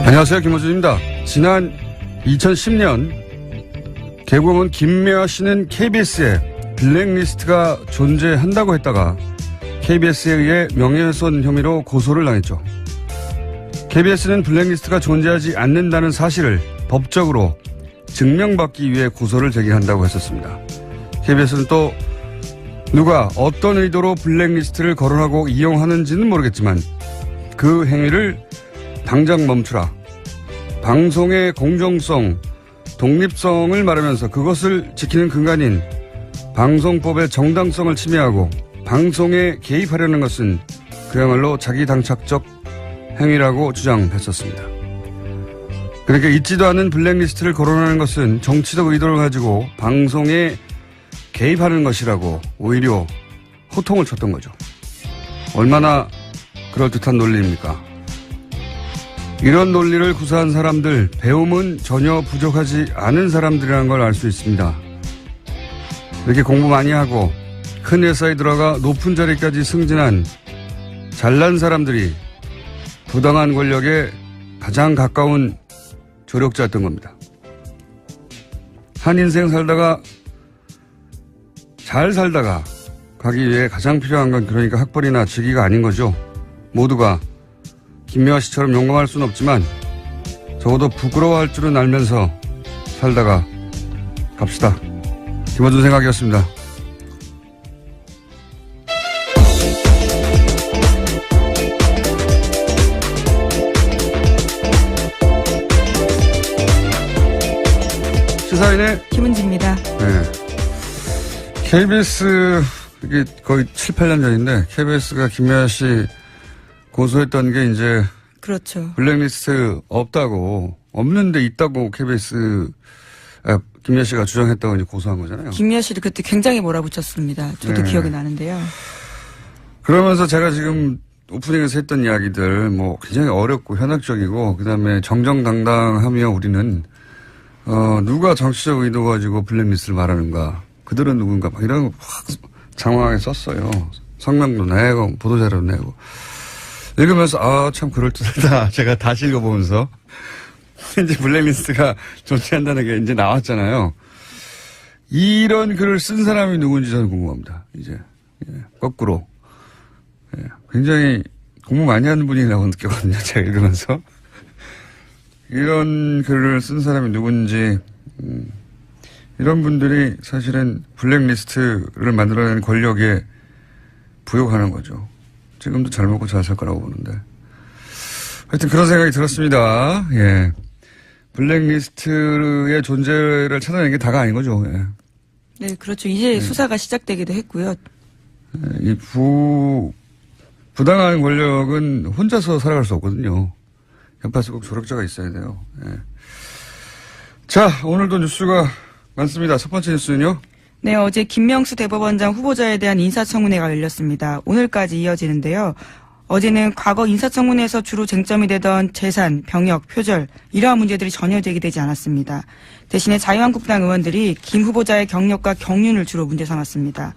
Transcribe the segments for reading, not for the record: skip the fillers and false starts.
안녕하세요. 김호준입니다. 지난 2010년 개공은 김미화 씨는 KBS에 블랙리스트가 존재한다고 했다가 KBS에 의해 명예훼손 혐의로 고소를 당했죠. KBS는 블랙리스트가 존재하지 않는다는 사실을 법적으로 증명받기 위해 고소를 제기한다고 했었습니다. KBS는 또 누가 어떤 의도로 블랙리스트를 거론하고 이용하는지는 모르겠지만 그 행위를 당장 멈추라. 방송의 공정성, 독립성을 말하면서 그것을 지키는 근간인 방송법의 정당성을 침해하고 방송에 개입하려는 것은 그야말로 자기당착적 행위라고 주장했었습니다. 그러니까 있지도 않은 블랙리스트를 거론하는 것은 정치적 의도를 가지고 방송에 개입하는 것이라고 오히려 호통을 쳤던 거죠. 얼마나 그럴듯한 논리입니까? 이런 논리를 구사한 사람들, 배움은 전혀 부족하지 않은 사람들이라는 걸 알 수 있습니다. 이렇게 공부 많이 하고 큰 회사에 들어가 높은 자리까지 승진한 잘난 사람들이 부당한 권력에 가장 가까운 조력자였던 겁니다. 한 인생 살다가 잘 살다가 가기 위해 가장 필요한 건 그러니까 학벌이나 직위가 아닌 거죠. 모두가 김미화 씨처럼 용감할 수는 없지만 적어도 부끄러워할 줄은 알면서 살다가 갑시다. 김어준 생각이었습니다. 시사인의 김은지입니다. 네. KBS 이게 거의 7, 8년 전인데 KBS가 김미화 씨 고소했던 게 이제 그렇죠. 블랙리스트 없는데 있다고 KBS 김미화 씨가 주장했다고 이제 고소한 거잖아요. 김미화 씨를 그때 굉장히 몰아붙였습니다. 저도 네. 기억이 나는데요. 그러면서 제가 지금 오프닝에서 했던 이야기들 뭐 굉장히 어렵고 현학적이고 그다음에 정정당당하며 우리는 누가 정치적 의도 가지고 블랙리스트를 말하는가, 그들은 누군가 막 이런 거 확 장황하게 썼어요. 성명도 내고 보도자료도 내고. 읽으면서 참 그럴듯하다. 제가 다시 읽어보면서 이제 블랙리스트가 존재한다는 게 이제 나왔잖아요. 이런 글을 쓴 사람이 누군지 저는 궁금합니다. 이제 거꾸로 굉장히 공부 많이 하는 분이라고 느꼈거든요. 제가 읽으면서 이런 글을 쓴 사람이 누군지 이런 분들이 사실은 블랙리스트를 만들어내는 권력에 부역하는 거죠. 지금도 잘 먹고 잘 살 거라고 보는데. 하여튼 그런 생각이 들었습니다. 예. 블랙리스트의 존재를 찾아내는 게 다가 아닌 거죠. 예. 네, 그렇죠. 이제 수사가 시작되기도 했고요. 이 부당한 권력은 혼자서 살아갈 수 없거든요. 옆에서 꼭 조력자가 있어야 돼요. 예. 자, 오늘도 뉴스가 많습니다. 첫 번째 뉴스는요. 네, 어제 김명수 대법원장 후보자에 대한 인사청문회가 열렸습니다. 오늘까지 이어지는데요. 어제는 과거 인사청문회에서 주로 쟁점이 되던 재산, 병역, 표절 이러한 문제들이 전혀 제기되지 않았습니다. 대신에 자유한국당 의원들이 김 후보자의 경력과 경륜을 주로 문제 삼았습니다.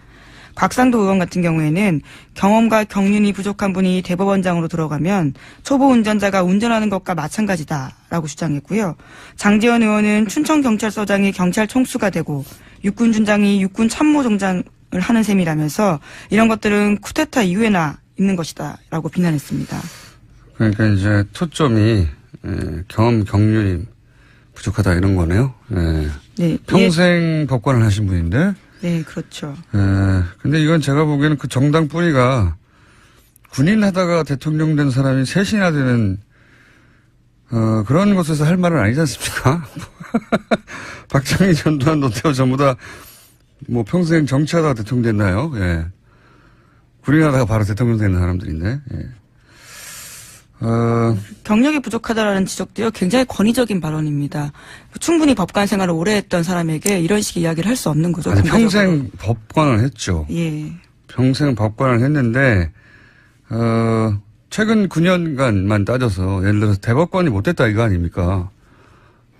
곽상도 의원 같은 경우에는 경험과 경륜이 부족한 분이 대법원장으로 들어가면 초보 운전자가 운전하는 것과 마찬가지다라고 주장했고요. 장제원 의원은 춘천경찰서장이 경찰 총수가 되고 육군준장이 육군 참모총장을 하는 셈이라면서 이런 것들은 쿠데타 이후에나 있는 것이다라고 비난했습니다. 그러니까 이제 초점이 경험 경륜이 부족하다 이런 거네요. 네. 평생 법관을 하신 분인데. 네, 그렇죠. 근데 이건 제가 보기에는 그 정당 뿌리가 군인 하다가 대통령 된 사람이 셋이나 되는 그런 곳에서 할 말은 아니지 않습니까? 박정희, 전두환, 노태우 전부 다 뭐 평생 정치하다가 대통령 됐나요? 예. 군인 하다가 바로 대통령 되는 사람들인데. 예. 경력이 부족하다라는 지적도요 굉장히 권위적인 발언입니다. 충분히 법관 생활을 오래 했던 사람에게 이런 식의 이야기를 할 수 없는 거죠. 아니, 평생 법관을 했죠. 예. 평생 법관을 했는데 최근 9년간만 따져서 예를 들어서 대법관이 못 됐다 이거 아닙니까?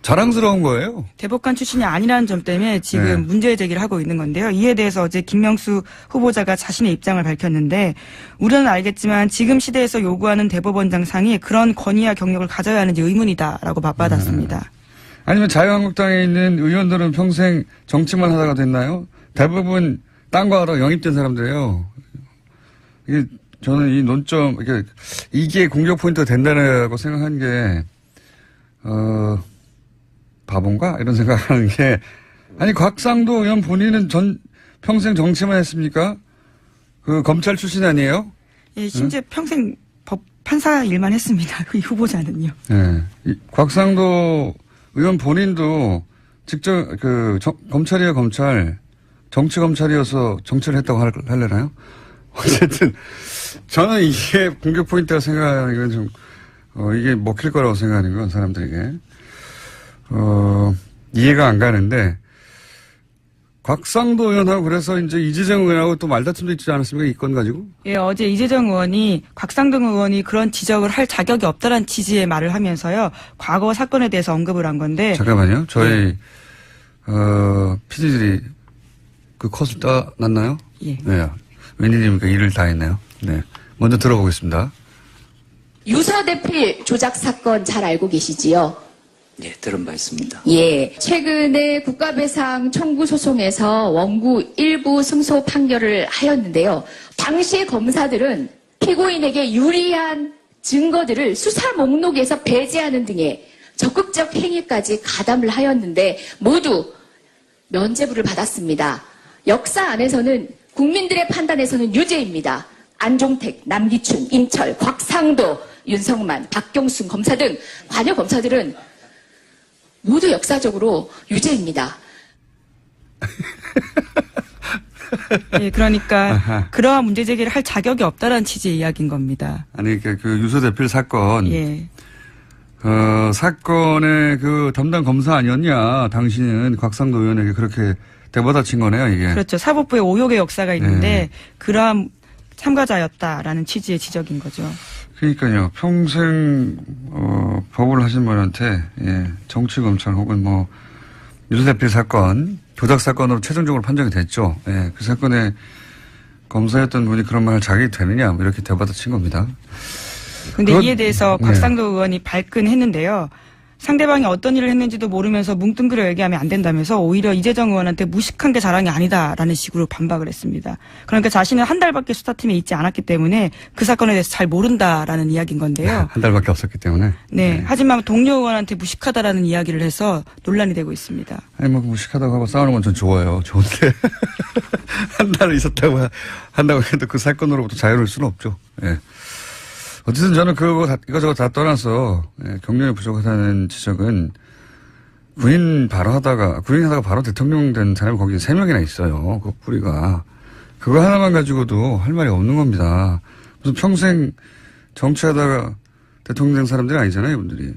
자랑스러운 거예요. 대법관 출신이 아니라는 점 때문에 지금 네. 문제 제기를 하고 있는 건데요. 이에 대해서 어제 김명수 후보자가 자신의 입장을 밝혔는데 우리는 알겠지만 지금 시대에서 요구하는 대법원장 상이 그런 권위와 경력을 가져야 하는지 의문이다라고 맞받았습니다. 아니면 자유한국당에 있는 의원들은 평생 정치만 하다가 됐나요? 대부분 딴 거 하러 영입된 사람들이에요. 이게 저는 이 논점, 이게 공격 포인트가 된다고 생각한 게, 바본가? 이런 생각하는 게, 아니, 곽상도 의원 본인은 평생 정치만 했습니까? 그 검찰 출신 아니에요? 예, 심지어 평생 판사 일만 했습니다. 그 후보자는요. 네. 곽상도 의원 본인도 직접, 검찰이야 검찰, 정치 검찰이어서 정치를 했다고 할래나요? 어쨌든, 저는 이게 공격 포인트라 생각하는 건 좀, 이게 먹힐 거라고 생각하는 건 사람들에게. 이해가 안 가는데, 곽상도 의원하고 그래서 이제 이재정 의원하고 또 말다툼도 있지 않았습니까? 이 건 가지고? 예, 어제 이재정 의원이 곽상동 의원이 그런 지적을 할 자격이 없다는 취지의 말을 하면서요. 과거 사건에 대해서 언급을 한 건데. 잠깐만요. 저희, PD들이 그 컷을 따놨나요? 예. 네. 웬일입니까? 일을 다 했네요. 네. 먼저 들어보겠습니다. 유서대필 조작 사건 잘 알고 계시지요? 예, 들은 바 있습니다. 예. 최근에 국가배상 청구 소송에서 원고 일부 승소 판결을 하였는데요. 당시의 검사들은 피고인에게 유리한 증거들을 수사 목록에서 배제하는 등의 적극적 행위까지 가담을 하였는데 모두 면죄부를 받았습니다. 역사 안에서는 국민들의 판단에서는 유죄입니다. 안종택, 남기춘, 임철, 곽상도, 윤성만, 박경순 검사 등 관여 검사들은 모두 역사적으로 유죄입니다. 예, 그러니까 그러한 문제 제기를 할 자격이 없다라는 취지의 이야기인 겁니다. 아니, 그 유서대필 사건. 예. 사건의 그 담당 검사 아니었냐. 당신은 곽상도 의원에게 그렇게 대받아친 거네요, 이게. 그렇죠. 사법부의 오욕의 역사가 있는데 그러한 참가자였다라는 취지의 지적인 거죠. 그러니까요. 평생 법을 하신 분한테 정치 검찰 혹은 뭐 유서대필 사건, 조작 사건으로 최종적으로 판정이 됐죠. 예, 그 사건에 검사였던 분이 그런 말을 자격이 되느냐 뭐 이렇게 대받아친 겁니다. 그런데 이에 대해서 곽상도 의원이 발끈했는데요. 상대방이 어떤 일을 했는지도 모르면서 뭉뚱그려 얘기하면 안 된다면서 오히려 이재정 의원한테 무식한 게 자랑이 아니다라는 식으로 반박을 했습니다. 그러니까 자신은 한 달밖에 수사팀에 있지 않았기 때문에 그 사건에 대해서 잘 모른다라는 이야기인 건데요. 한 달밖에 없었기 때문에. 네. 하지만 동료 의원한테 무식하다라는 이야기를 해서 논란이 되고 있습니다. 아니 뭐 무식하다고 하고 싸우는 건 전 좋아요. 좋은데 한 달 있었다고 한다고 해도 그 사건으로부터 자유로울 수는 없죠. 예. 어쨌든 저는 이거저거 다 떠나서 경력이 부족하다는 지적은 군인 하다가 바로 대통령 된 사람이 거기 3명이나 있어요. 그 뿌리가. 그거 하나만 가지고도 할 말이 없는 겁니다. 무슨 평생 정치하다가 대통령 된 사람들이 아니잖아요, 이분들이. 예.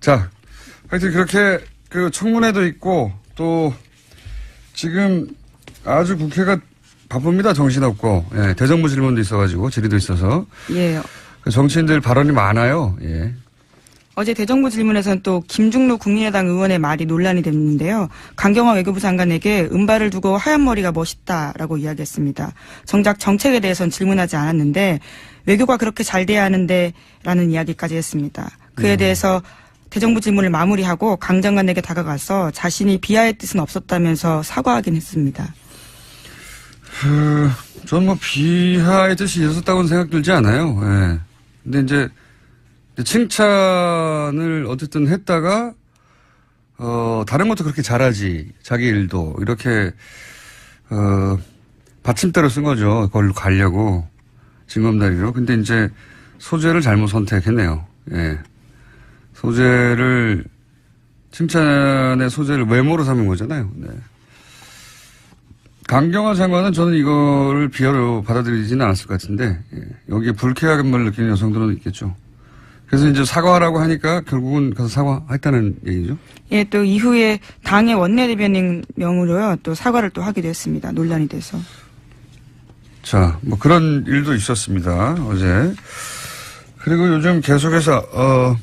자, 하여튼 그렇게 그 청문회도 있고 또 지금 아주 국회가 바쁩니다. 정신없고. 예, 대정부 질문도 있어가지고 질의도 있어서. 예. 정치인들 발언이 많아요. 예. 어제 대정부 질문에서는 또 김중로 국민의당 의원의 말이 논란이 됐는데요. 강경화 외교부 장관에게 은발을 두고 하얀 머리가 멋있다라고 이야기했습니다. 정작 정책에 대해서는 질문하지 않았는데 외교가 그렇게 잘 돼야 하는데 라는 이야기까지 했습니다. 그에 대해서 대정부 질문을 마무리하고 강 장관에게 다가가서 자신이 비하의 뜻은 없었다면서 사과하긴 했습니다. 전 뭐 비하의 뜻이 있었다고는 생각 들지 않아요. 예. 근데 이제 칭찬을 어쨌든 했다가 다른 것도 그렇게 잘하지 자기 일도 이렇게 받침대로 쓴 거죠. 그걸로 가려고 징검다리로. 근데 이제 소재를 잘못 선택했네요. 예. 칭찬의 소재를 외모로 삼은 거잖아요. 네. 강경화 장관은 저는 이거를 비하로 받아들이지는 않았을 것 같은데, 여기에 불쾌함을 느끼는 여성들은 있겠죠. 그래서 이제 사과하라고 하니까 결국은 가서 사과했다는 얘기죠. 예, 또 이후에 당의 원내대변인 명으로요, 또 사과를 또 하기도 했습니다. 논란이 돼서. 자, 뭐 그런 일도 있었습니다. 어제. 그리고 요즘 계속해서,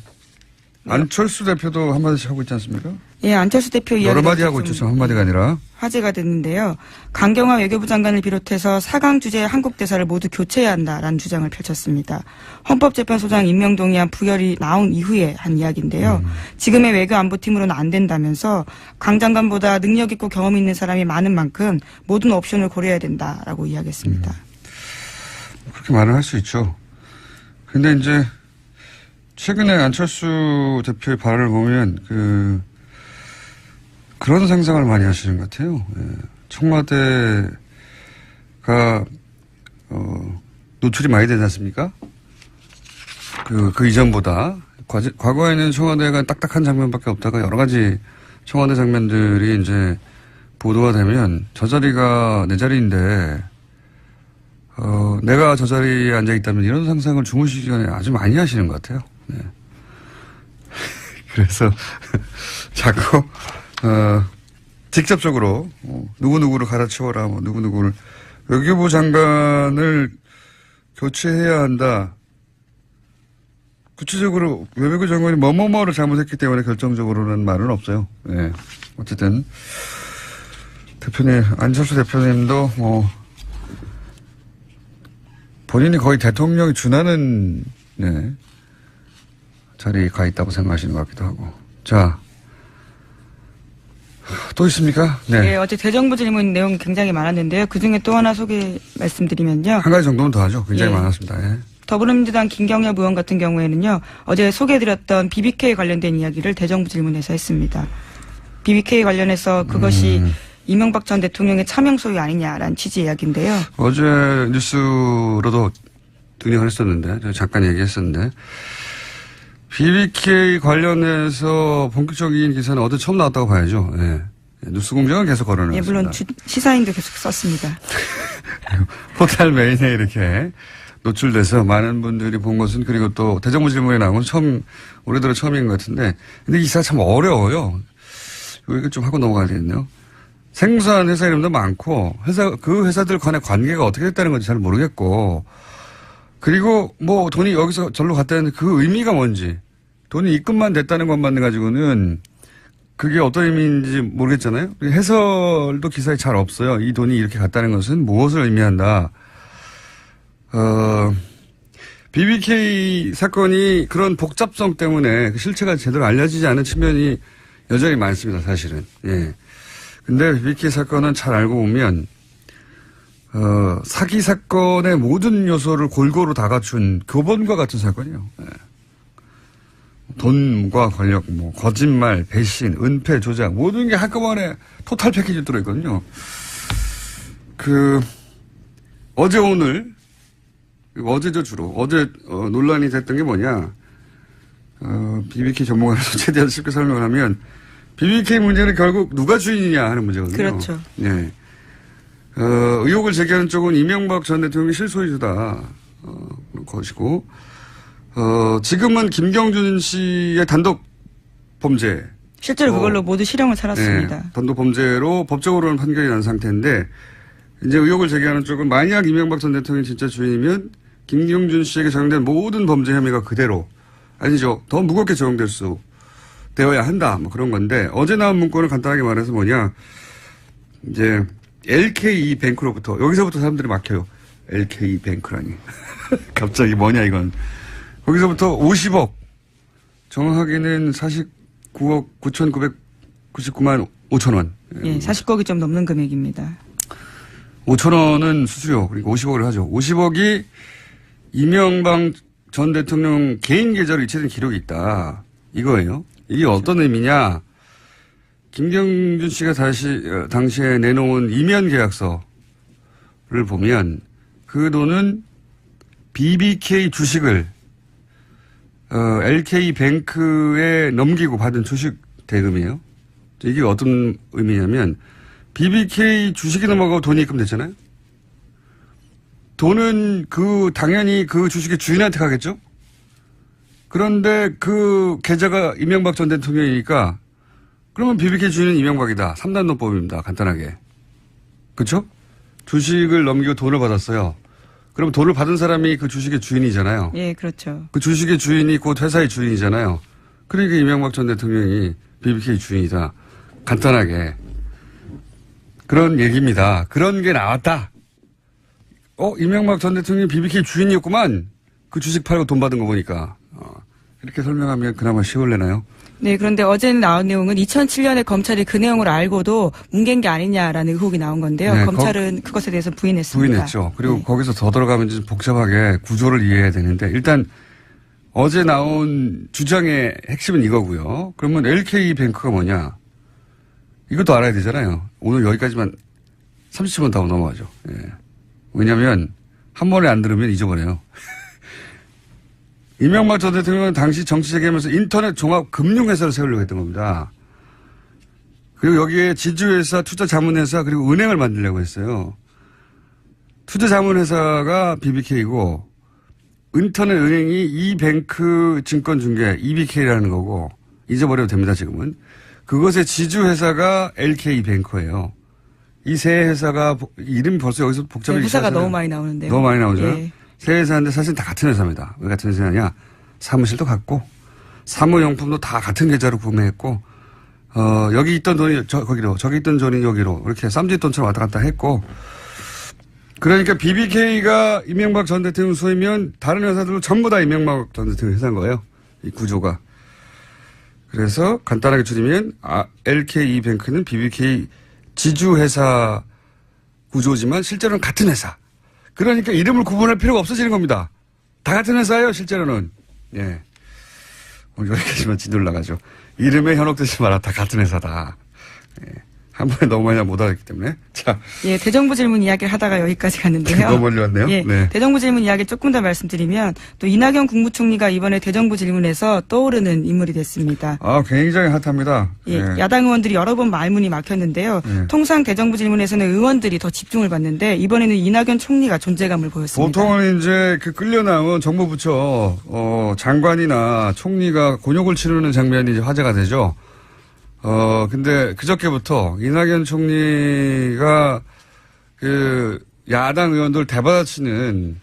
안철수 대표도 한마디씩 하고 있지 않습니까? 예, 안철수 대표 이야기가 여러 마디 하고 좀 있죠. 저 한마디가 아니라. 화제가 됐는데요. 강경화 외교부 장관을 비롯해서 4강 주재 한국 대사를 모두 교체해야 한다라는 주장을 펼쳤습니다. 헌법재판소장 임명동의안 부결이 나온 이후에 한 이야기인데요. 지금의 외교안보팀으로는 안 된다면서 강 장관보다 능력 있고 경험 있는 사람이 많은 만큼 모든 옵션을 고려해야 된다라고 이야기했습니다. 그렇게 말을 할 수 있죠. 근데 이제 최근에 안철수 대표의 발언을 보면 그런 상상을 많이 하시는 것 같아요. 예. 청와대가 노출이 많이 되지 않습니까? 그 이전보다 과거에는 청와대가 딱딱한 장면밖에 없다가 여러 가지 청와대 장면들이 이제 보도가 되면 저 자리가 내 자리인데 내가 저 자리에 앉아 있다면 이런 상상을 주무시기 전에 아주 많이 하시는 것 같아요. 네. 그래서 자꾸 직접적으로 누구누구를 갈아치워라, 뭐 누구누구를 외교부 장관을 교체해야 한다. 구체적으로 외교부 장관이 뭐뭐뭐를 잘못했기 때문에 결정적으로는 말은 없어요. 네. 어쨌든 대표님, 안철수 대표님도 본인이 거의 대통령이 준하는 자리에 가 있다고 생각하시는 것 같기도 하고. 자, 또 있습니까? 네. 네, 어제 대정부 질문 내용 굉장히 많았는데요. 그중에 또 하나 말씀드리면요. 한 가지 정도는 더 하죠. 굉장히 예. 많았습니다. 예. 더불어민주당 김경엽 의원 같은 경우에는요. 어제 소개해드렸던 BBK 관련된 이야기를 대정부 질문에서 했습니다. BBK 관련해서 그것이 이명박 전 대통령의 차명 소유 아니냐라는 취지의 이야기인데요. 어제 뉴스로도 등장을 했었는데, 제가 잠깐 얘기했었는데, BBK 관련해서 본격적인 기사는 어제 처음 나왔다고 봐야죠. 예. 뉴스 공장은 계속 걸어놨습니다. 예, 물론 시사인도 계속 썼습니다. 포털 메인에 이렇게 노출돼서 많은 분들이 본 것은, 그리고 또 대정부 질문에 나온 건 올해 들어 처음인 것 같은데, 근데 이 기사가 참 어려워요. 이거 좀 하고 넘어가야 되겠네요. 생소한 회사 이름도 많고, 그 회사들 간의 관계가 어떻게 됐다는 건지 잘 모르겠고, 그리고 뭐 돈이 여기서 절로 갔다는 그 의미가 뭔지, 돈이 입금만 됐다는 것만 가지고는 그게 어떤 의미인지 모르겠잖아요. 해설도 기사에 잘 없어요. 이 돈이 이렇게 갔다는 것은 무엇을 의미한다. BBK 사건이 그런 복잡성 때문에 그 실체가 제대로 알려지지 않은 측면이 여전히 많습니다, 사실은. 예. 근데 BBK 사건은 잘 알고 보면, 사기 사건의 모든 요소를 골고루 다 갖춘 교본과 같은 사건이에요. 예. 돈과 권력, 뭐, 거짓말, 배신, 은폐, 조작, 모든 게 한꺼번에 토탈 패키지 들어있거든요. 어제 오늘, 어제죠 주로. 어제, 논란이 됐던 게 뭐냐. BBK 전문가로서 최대한 쉽게 설명을 하면, BBK 문제는 결국 누가 주인이냐 하는 문제거든요. 그렇죠. 네. 의혹을 제기하는 쪽은 이명박 전 대통령이 실소유주다. 것이고, 지금은 김경준 씨의 단독 범죄. 실제로 그걸로 모두 실형을 살았습니다. 네, 단독 범죄로 법적으로는 판결이 난 상태인데, 이제 의혹을 제기하는 쪽은 만약 이명박 전 대통령이 진짜 주인이면 김경준 씨에게 적용된 모든 범죄 혐의가 그대로, 아니죠. 더 무겁게 되어야 한다. 뭐 그런 건데, 어제 나온 문건을 간단하게 말해서 뭐냐. 이제, LK뱅크로부터, 여기서부터 사람들이 막혀요. LK뱅크라니. 갑자기 뭐냐, 이건. 거기서부터 50억. 정확하게는 49억 9,999만 5천 원. 예, 40억이 좀 넘는 금액입니다. 5천 원은 수수료. 그러니까 50억을 하죠. 50억이 이명박 전 대통령 개인 계좌로 이체된 기록이 있다. 이거예요. 이게 어떤 의미냐. 김경준 씨가 당시에 내놓은 이면 계약서를 보면 그 돈은 BBK 주식을 LK뱅크에 넘기고 받은 주식 대금이에요. 이게 어떤 의미냐면 BBK 주식이 넘어가고 돈이 입금됐잖아요. 돈은 당연히 그 주식의 주인한테 가겠죠. 그런데 그 계좌가 이명박 전 대통령이니까 그러면 BBK 주인은 이명박이다. 3단 논법입니다. 간단하게. 그렇죠? 주식을 넘기고 돈을 받았어요. 그럼 돈을 받은 사람이 그 주식의 주인이잖아요. 예, 그렇죠. 그 주식의 주인이 곧 회사의 주인이잖아요. 그러니까 이명박 전 대통령이 BBK 주인이다. 간단하게. 그런 얘기입니다. 그런 게 나왔다. 이명박 전 대통령이 BBK 주인이었구만. 그 주식 팔고 돈 받은 거 보니까. 이렇게 설명하면 그나마 쉬울래나요? 네, 그런데 어제 나온 내용은 2007년에 검찰이 그 내용을 알고도 뭉갠 게 아니냐라는 의혹이 나온 건데요. 네, 검찰은 그것에 대해서 부인했습니다. 부인했죠. 그리고 네. 거기서 더 들어가면 좀 복잡하게 구조를 이해해야 되는데 일단 어제 나온 주장의 핵심은 이거고요. 그러면 LK뱅크가 뭐냐? 이것도 알아야 되잖아요. 오늘 여기까지만 30분 더 넘어가죠. 예. 왜냐하면 한 번에 안 들으면 잊어버려요. 이명박 전 대통령은 당시 정치재개하면서 인터넷 종합 금융회사를 세우려고 했던 겁니다. 그리고 여기에 지주회사, 투자자문회사, 그리고 은행을 만들려고 했어요. 투자자문회사가 BBK고, 인터넷 은행이 이뱅크 증권중개, EBK라는 거고, 잊어버려도 됩니다, 지금은. 그것의 지주회사가 LK뱅크예요. 이 세 회사가, 이름이 벌써 여기서 네, 복잡해지기 회사가 시작하잖아요. 너무 많이 나오는데요. 너무 많이 나오죠. 예. 세 회사인데 사실 다 같은 회사입니다. 왜 같은 회사냐? 사무실도 같고, 사무용품도 다 같은 계좌로 구매했고, 여기 있던 돈이 거기로, 저기 있던 돈이 여기로, 이렇게 쌈짓돈처럼 왔다 갔다 했고, 그러니까 BBK가 이명박 전 대통령 소유면 다른 회사들은 전부 다 이명박 전 대통령 회사인 거예요. 이 구조가. 그래서 간단하게 줄이면, LKE뱅크는 BBK 지주회사 구조지만 실제로는 같은 회사. 그러니까 이름을 구분할 필요가 없어지는 겁니다. 다 같은 회사예요, 실제로는. 예. 오늘 여기까지만 진돌 나가죠. 이름에 현혹되지 마라. 다 같은 회사다. 예. 한 번에 너무 많이 못 알았기 때문에. 자. 예, 대정부 질문 이야기를 하다가 여기까지 갔는데요. 너무 멀리 왔네요. 예, 네. 대정부 질문 이야기 조금 더 말씀드리면 또 이낙연 국무총리가 이번에 대정부 질문에서 떠오르는 인물이 됐습니다. 굉장히 핫합니다. 예, 네. 야당 의원들이 여러 번 말문이 막혔는데요. 네. 통상 대정부 질문에서는 의원들이 더 집중을 받는데 이번에는 이낙연 총리가 존재감을 보였습니다. 보통은 이제 그 끌려나온 정부 부처, 장관이나 총리가 곤욕을 치르는 장면이 이제 화제가 되죠. 근데 그저께부터 이낙연 총리가 그 야당 의원들 대받아치는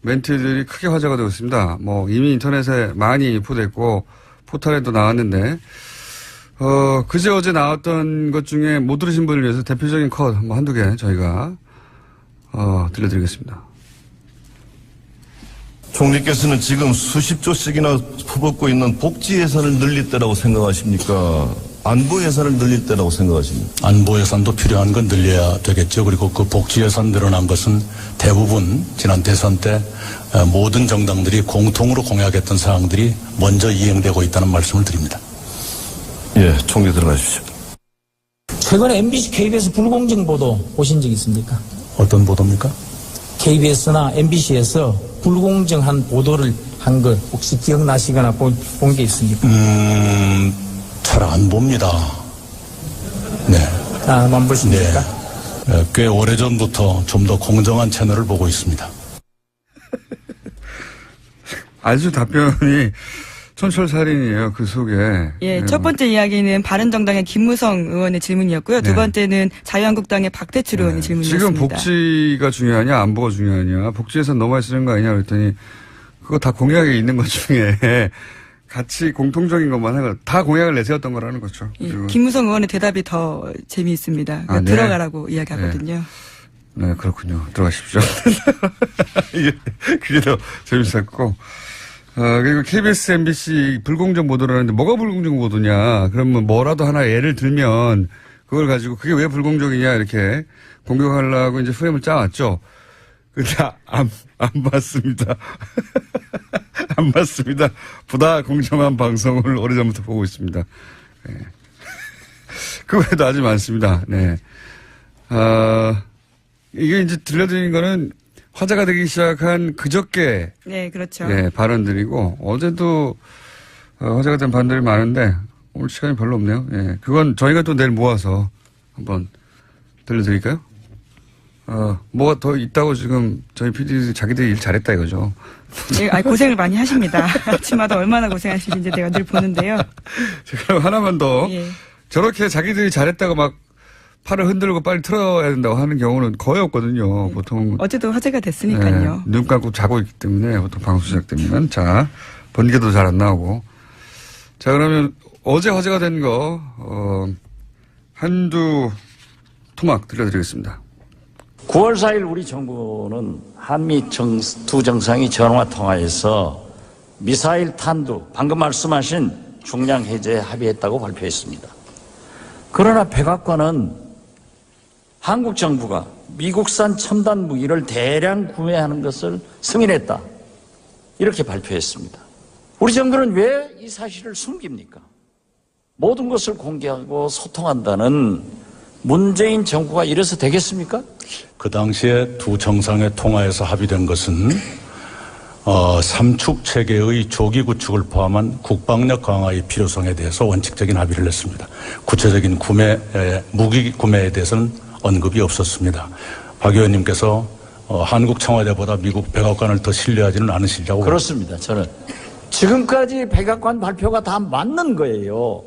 멘트들이 크게 화제가 되고 있습니다. 이미 인터넷에 많이 유포됐고 포털에도 나왔는데, 그제 어제 나왔던 것 중에 못 들으신 분을 위해서 대표적인 컷 한두 개 저희가, 들려드리겠습니다. 총리께서는 지금 수십조씩이나 퍼붓고 있는 복지 예산을 늘릴 때라고 생각하십니까? 안보 예산을 늘릴 때라고 생각하십니까? 안보 예산도 필요한 건 늘려야 되겠죠. 그리고 그 복지 예산 늘어난 것은 대부분 지난 대선 때 모든 정당들이 공통으로 공약했던 사항들이 먼저 이행되고 있다는 말씀을 드립니다. 예, 총리 들어가십시오. 최근에 MBC, KBS 불공정 보도 보신 적 있습니까? 어떤 보도입니까? KBS나 MBC에서 불공정한 보도를 한 걸 혹시 기억나시거나 본 게 있습니까? 잘 안 봅니다. 네. 안 보십니까? 네. 꽤 오래전부터 좀 더 공정한 채널을 보고 있습니다. 아주 답변이 촌철살인이에요. 그 속에. 예, 첫 번째 이야기는 바른정당의 김무성 의원의 질문이었고요. 두 네. 번째는 자유한국당의 박대출 의원의 질문이었습니다. 지금 복지가 중요하냐, 안보가 중요하냐, 복지에서 너무 많이 쓰는 거 아니냐 그랬더니 그거 다 공약에 있는 것 중에 같이 공통적인 것만 해가 다 공약을 내세웠던 거라는 거죠. 예, 그리고 김무성 의원의 대답이 더 재미있습니다. 그러니까 네. 들어가라고 이야기하거든요. 네, 그렇군요. 들어가십시오. 그게 더 재밌었고. 그리고 KBS, MBC 불공정 보도를 하는데 뭐가 불공정 보도냐. 그러면 뭐라도 하나 예를 들면 그걸 가지고 그게 왜 불공정이냐 이렇게 공격하려고 이제 프레임을 짜왔죠. 근데 안 맞습니다. 안 맞습니다. 보다 공정한 방송을 오래전부터 보고 있습니다. 네. 그 외에도 아주 많습니다. 네. 이게 이제 들려드린 거는 화제가 되기 시작한 그저께 네, 그렇죠. 예, 발언들이고 어제도 화제가 된 발언들이 많은데 오늘 시간이 별로 없네요. 예, 그건 저희가 또 내일 모아서 한번 들려드릴까요? 뭐가 더 있다고 지금 저희 PD들이 자기들이 일 잘했다 이거죠. 예, 고생을 많이 하십니다. 아침마다 얼마나 고생하시는지 내가 늘 보는데요. 제가 하나만 더 예. 저렇게 자기들이 잘했다고 막 팔을 흔들고 빨리 틀어야 된다고 하는 경우는 거의 없거든요. 보통 어제도 화제가 됐으니까요. 눈 감고 자고 있기 때문에 보통 방송 시작되면 자 번개도 잘 안 나오고 자, 그러면 어제 화제가 된 거, 한두 토막 들려드리겠습니다. 9월 4일 우리 정부는 한미 두 정상이 전화 통화에서 미사일 탄두, 방금 말씀하신 중량 해제에 합의했다고 발표했습니다. 그러나 백악관은 한국 정부가 미국산 첨단 무기를 대량 구매하는 것을 승인했다. 이렇게 발표했습니다. 우리 정부는 왜 이 사실을 숨깁니까? 모든 것을 공개하고 소통한다는 문재인 정부가 이래서 되겠습니까? 그 당시에 두 정상의 통화에서 합의된 것은 삼축 체계의 조기 구축을 포함한 국방력 강화의 필요성에 대해서 원칙적인 합의를 했습니다. 구체적인 무기 구매에 대해서는 언급이 없었습니다. 박 의원님께서 한국 청와대보다 미국 백악관을 더 신뢰하지는 않으시리라고. 그렇습니다. 저는 지금까지 백악관 발표가 다 맞는 거예요.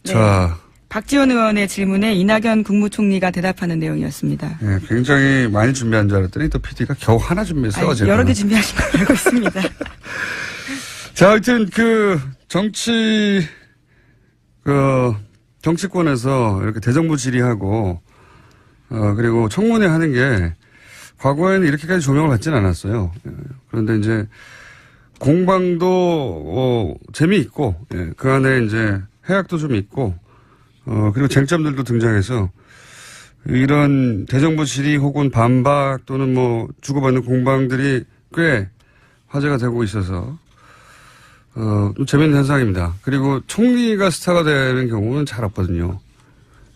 네. 자. 박지원 의원의 질문에 이낙연 국무총리가 대답하는 내용이었습니다. 예, 굉장히 많이 준비한 줄 알았더니 또 PD가 겨우 하나 준비했어. 아니, 여러 개 준비하신 걸 알고 있습니다. 자, 하여튼 정치권에서 이렇게 대정부 질의하고, 그리고 청문회 하는 게 과거에는 이렇게까지 조명을 받지는 않았어요. 예, 그런데 이제 공방도, 재미있고, 예, 그 안에 이제 해악도 좀 있고, 그리고 쟁점들도 등장해서 이런 대정부 질의 혹은 반박 또는 뭐 주고받는 공방들이 꽤 화제가 되고 있어서 좀 재밌는 현상입니다. 그리고 총리가 스타가 되는 경우는 잘 없거든요.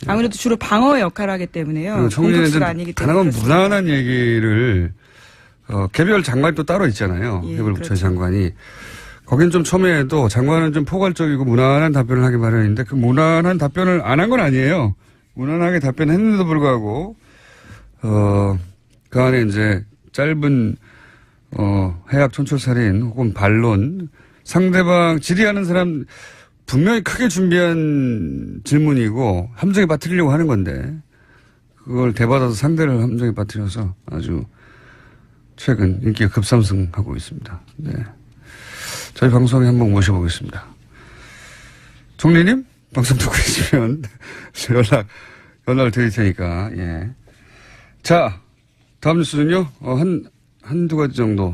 아무래도 주로 방어의 역할을 하기 때문에요. 총리는 공격수가 아니기 때문에. 가능한 무난한 얘기를 개별 장관이 또 따로 있잖아요. 예, 개별 부처의 그렇죠. 장관이. 거긴 좀 첨예해도 장관은 좀 포괄적이고 무난한 답변을 하기 마련인데 그 무난한 답변을 안 한 건 아니에요. 무난하게 답변했는데도 불구하고 그 안에 이제 짧은 해악 촌철살인 혹은 반론 상대방 질의하는 사람 분명히 크게 준비한 질문이고 함정에 빠뜨리려고 하는 건데 그걸 대받아서 상대를 함정에 빠뜨려서 아주 최근 인기가 급상승하고 있습니다. 네. 저희 방송에 한번 모셔보겠습니다. 총리님? 방송 듣고 계시면 연락을 드릴 테니까, 예. 자, 다음 뉴스는요, 한두 가지 정도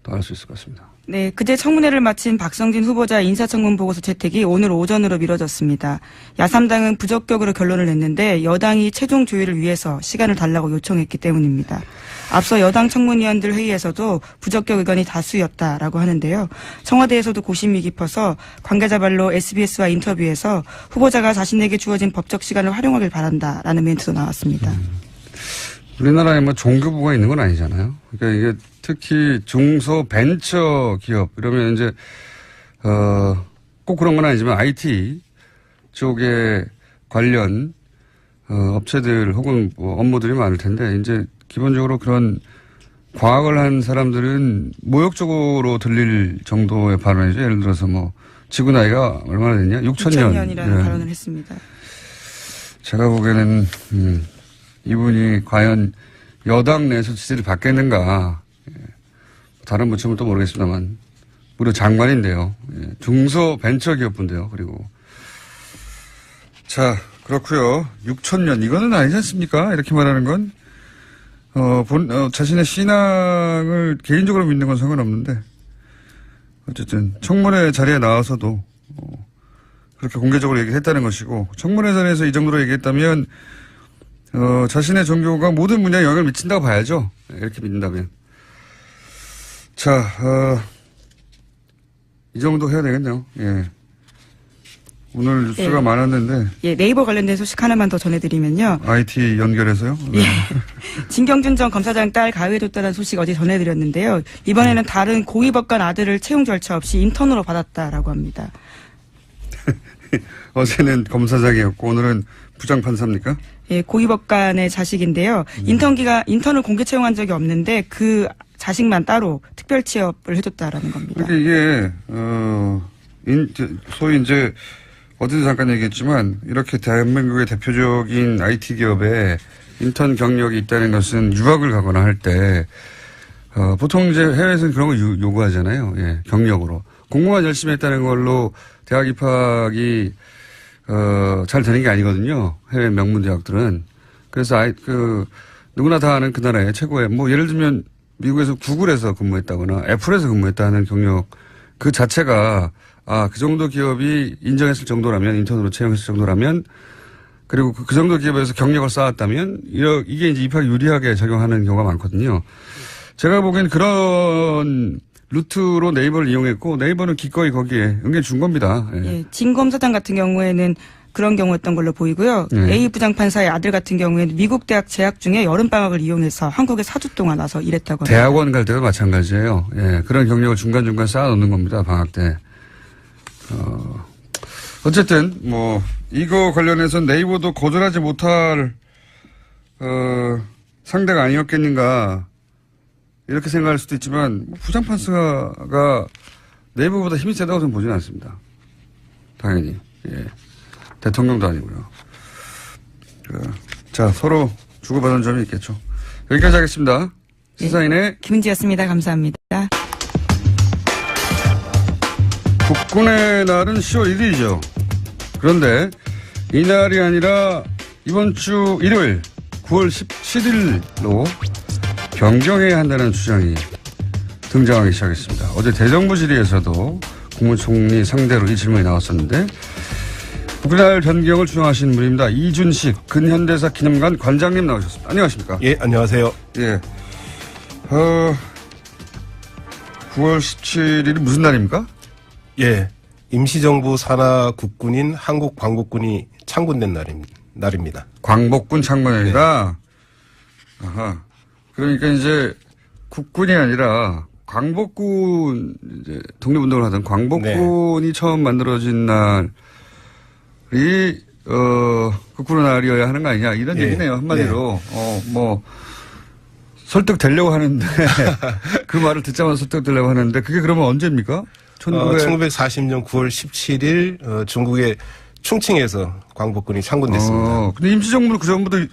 더 할 수 있을 것 같습니다. 네, 그제 청문회를 마친 박성진 후보자 인사청문 보고서 채택이 오늘 오전으로 미뤄졌습니다. 야3당은 부적격으로 결론을 냈는데 여당이 최종 조율을 위해서 시간을 달라고 요청했기 때문입니다. 앞서 여당 청문위원들 회의에서도 부적격 의견이 다수였다라고 하는데요. 청와대에서도 고심이 깊어서 관계자 말로 SBS와 인터뷰에서 후보자가 자신에게 주어진 법적 시간을 활용하길 바란다라는 멘트도 나왔습니다. 우리나라에 뭐 종교부가 있는 건 아니잖아요. 그러니까 이게 특히 중소 벤처 기업 이러면 이제 꼭 그런 건 아니지만 IT 쪽에 관련 업체들 혹은 뭐 업무들이 많을 텐데 이제 기본적으로 그런 과학을 한 사람들은 모욕적으로 들릴 정도의 발언이죠. 예를 들어서 뭐 지구 나이가 얼마나 됐냐? 6,000년이라는 발언을 했습니다. 제가 보기에는 이분이 과연 여당 내에서 지지를 받겠는가. 다른 부처는 또 모르겠습니다만 무려 장관인데요. 중소벤처기업부인데요. 그리고 자 그렇고요. 6,000년 이거는 아니지 않습니까? 이렇게 말하는 건 자신의 신앙을 개인적으로 믿는 건 상관없는데 어쨌든 청문회 자리에 나와서도 그렇게 공개적으로 얘기했다는 것이고 청문회 자리에서 이 정도로 얘기했다면 자신의 종교가 모든 분야에 영향을 미친다고 봐야죠. 이렇게 믿는다면. 자, 이 정도 해야 되겠네요. 예. 오늘 뉴스가 많았는데. 예, 네이버 관련된 소식 하나만 더 전해드리면요. IT 연결해서요? 네. 예. 진경준 전 검사장 딸 가해줬다는 소식 어제 전해드렸는데요. 이번에는 다른 고위법관 아들을 채용 절차 없이 인턴으로 받았다라고 합니다. 어제는 검사장이었고 오늘은 부장판사입니까? 예, 고위법관의 자식인데요. 인턴을 공개 채용한 적이 없는데 그 자식만 따로 특별 취업을 해줬다라는 겁니다. 그러니까 이게 소위 이제 어제도 잠깐 얘기했지만 이렇게 대한민국의 대표적인 IT 기업에 인턴 경력이 있다는 것은 유학을 가거나 할 때 보통 이제 해외에서는 그런 거 요구하잖아요. 예, 경력으로 공부만 열심히 했다는 걸로 대학 입학이 잘 되는 게 아니거든요. 해외 명문 대학들은. 그래서 누구나 다 아는 그 나라의 최고의 뭐 예를 들면 미국에서 구글에서 근무했다거나 애플에서 근무했다는 경력 그 자체가 그 정도 기업이 인정했을 정도라면 인턴으로 채용했을 정도라면 그리고 그 정도 기업에서 경력을 쌓았다면 이게 이제 입학 유리하게 작용하는 경우가 많거든요. 제가 보기엔 그런 루트로 네이버를 이용했고 네이버는 기꺼이 거기에 응해준 겁니다. 예. 예, 진검 사장 같은 경우에는 그런 경우였던 걸로 보이고요. A 부장판사의 아들 같은 경우에는 미국 대학 재학 중에 여름방학을 이용해서 한국에 4주 동안 와서 일했다고 합니다. 대학원 갈 때도 마찬가지예요. 예, 그런 경력을 중간중간 쌓아놓는 겁니다. 방학 때. 어쨌든 뭐 이거 관련해서 네이버도 거절하지 못할 상대가 아니었겠는가 이렇게 생각할 수도 있지만 부장판사가 네이버보다 힘이 세다고 저는 보지는 않습니다. 당연히. 예. 대통령도 아니고요. 자, 서로 주고받은 점이 있겠죠. 여기까지 하겠습니다. 시사인의 김은지였습니다. 감사합니다. 국군의 날은 10월 1일이죠. 그런데 이날이 아니라 이번 주 일요일 9월 17일로 변경해야 한다는 주장이 등장하기 시작했습니다. 어제 대정부 질의에서도 국무총리 상대로 이 질문이 나왔었는데 국군의 변경을 주장하시는 분입니다. 이준식 근현대사 기념관 관장님 나오셨습니다. 안녕하십니까? 예, 안녕하세요. 예. 9월 17일이 무슨 날입니까? 예, 임시정부 산하 국군인 한국광복군이 창군된 날입니다. 광복군 창건일이라. 네. 아하. 그러니까 이제 국군이 아니라 광복군 이제 독립운동을 하던 광복군이 네. 처음 만들어진 날이 국군의 날이어야 하는 거 아니냐 이런 예. 얘기네요 한마디로. 네. 뭐 설득되려고 하는데 그 말을 듣자마자 설득되려고 하는데 그게 그러면 언제입니까? 1940년 9월 17일 중국의 충칭에서 광복군이 창군됐습니다. 근데 임시정부는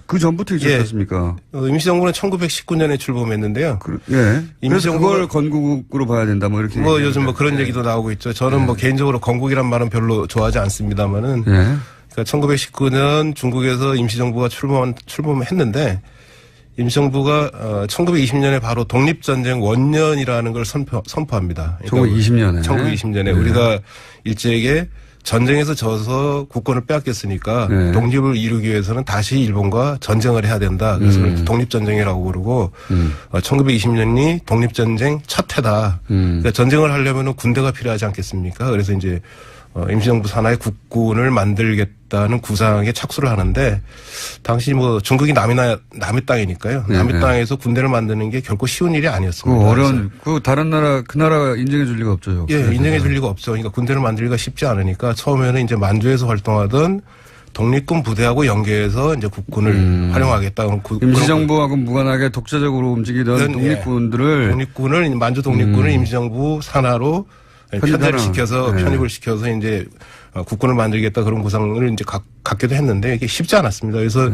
그 전부터 있었지 않습니까? 예. 임시정부는 1919년에 출범했는데요. 예. 그래서 그걸 건국으로 봐야 된다 뭐 이렇게. 뭐 요즘 뭐 그런 얘기도 나오고 있죠. 저는 뭐 개인적으로 건국이란 말은 별로 좋아하지 않습니다만은. 그러니까 1919년 중국에서 임시정부가 출범했는데 임시정부가 1920년에 바로 독립전쟁 원년이라는 걸 선포합니다. 그러니까 1920년에. 1920년에 우리가 일제에게 전쟁에서 져서 국권을 빼앗겼으니까 독립을 이루기 위해서는 다시 일본과 전쟁을 해야 된다. 그래서 독립전쟁이라고 부르고 1920년이 독립전쟁 첫 해다. 그러니까 전쟁을 하려면 군대가 필요하지 않겠습니까? 그래서 이제 임시정부 산하의 국군을 만들겠다는 구상에 착수를 하는데 당시 뭐 중국이 남의 땅이니까요. 남의 땅에서 군대를 만드는 게 결코 쉬운 일이 아니었습니다. 다른 나라 그 나라 인정해 줄 리가 없죠. 예, 인정해 줄 리가 없죠. 그러니까 군대를 만들기가 쉽지 않으니까 처음에는 이제 만주에서 활동하던 독립군 부대하고 연계해서 이제 국군을 활용하겠다. 임시정부하고 무관하게 독자적으로 움직이던 독립군을 만주 독립군을 임시정부 산하로 편입을 시켜서 이제 국군을 만들겠다 그런 구상을 이제 갖기도 했는데 이게 쉽지 않았습니다. 그래서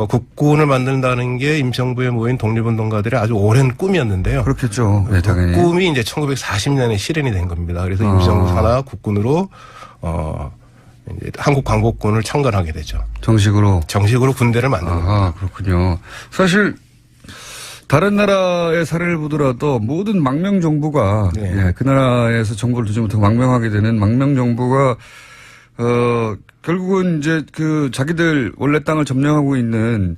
국군을 만든다는 게 임시정부에 모인 독립운동가들의 아주 오랜 꿈이었는데요. 그렇겠죠. 네, 당연히. 그 꿈이 이제 1940년에 실현이 된 겁니다. 그래서 임시정부 산하 국군으로 이제 한국 광복군을 창건하게 되죠. 정식으로 군대를 만든 겁니다. 그렇군요. 사실 다른 나라의 사례를 보더라도 모든 망명 정부가 그 나라에서 정보를 두지 못하고 망명하게 되는 망명 정부가 결국은 이제 그 자기들 원래 땅을 점령하고 있는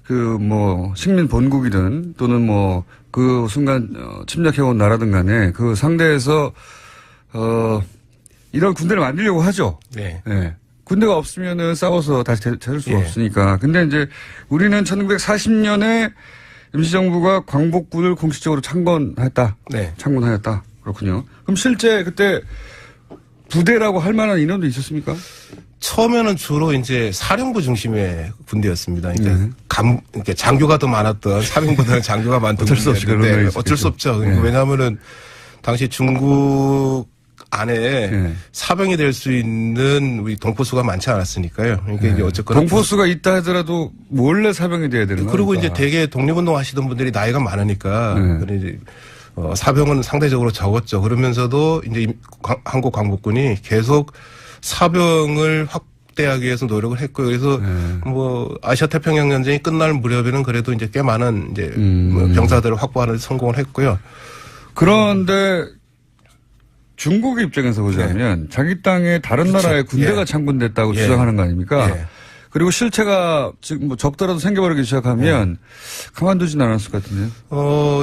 그 뭐 식민 본국이든 또는 뭐 그 순간 침략해온 나라든 간에 그 상대에서 이런 군대를 만들려고 하죠. 네. 군대가 없으면은 싸워서 다시 찾을 수가 없으니까. 근데 이제 우리는 1940년에 임시정부가 광복군을 공식적으로 창건하였다. 그렇군요. 그럼 실제 그때 부대라고 할 만한 인원도 있었습니까? 처음에는 주로 이제 사령부 중심의 군대였습니다. 그러니까 장교가 더 많았던 사병보다는 장교가 많던 군대였는데 어쩔 수 없죠. 왜냐하면은 당시 중국 안에 사병이 될 수 있는 우리 동포수가 많지 않았으니까요. 그러니까 이제 어쨌거나 동포수가 있다 하더라도 원래 사병이 돼야 되는 거예요. 그리고 이제 대개 독립운동 하시던 분들이 나이가 많으니까 이제 사병은 상대적으로 적었죠. 그러면서도 이제 한국 광복군이 계속 사병을 확대하기 위해서 노력을 했고요. 그래서 뭐 아시아 태평양 전쟁이 끝날 무렵에는 그래도 이제 꽤 많은 이제 뭐 병사들을 확보하는 데 성공을 했고요. 그런데 중국의 입장에서 보자면 자기 땅에 다른 그렇죠. 나라의 군대가 예. 창군됐다고 예. 주장하는 거 아닙니까? 예. 그리고 실체가 지금 뭐 적더라도 생겨버리기 시작하면 가만두진 않았을 것 같은데요.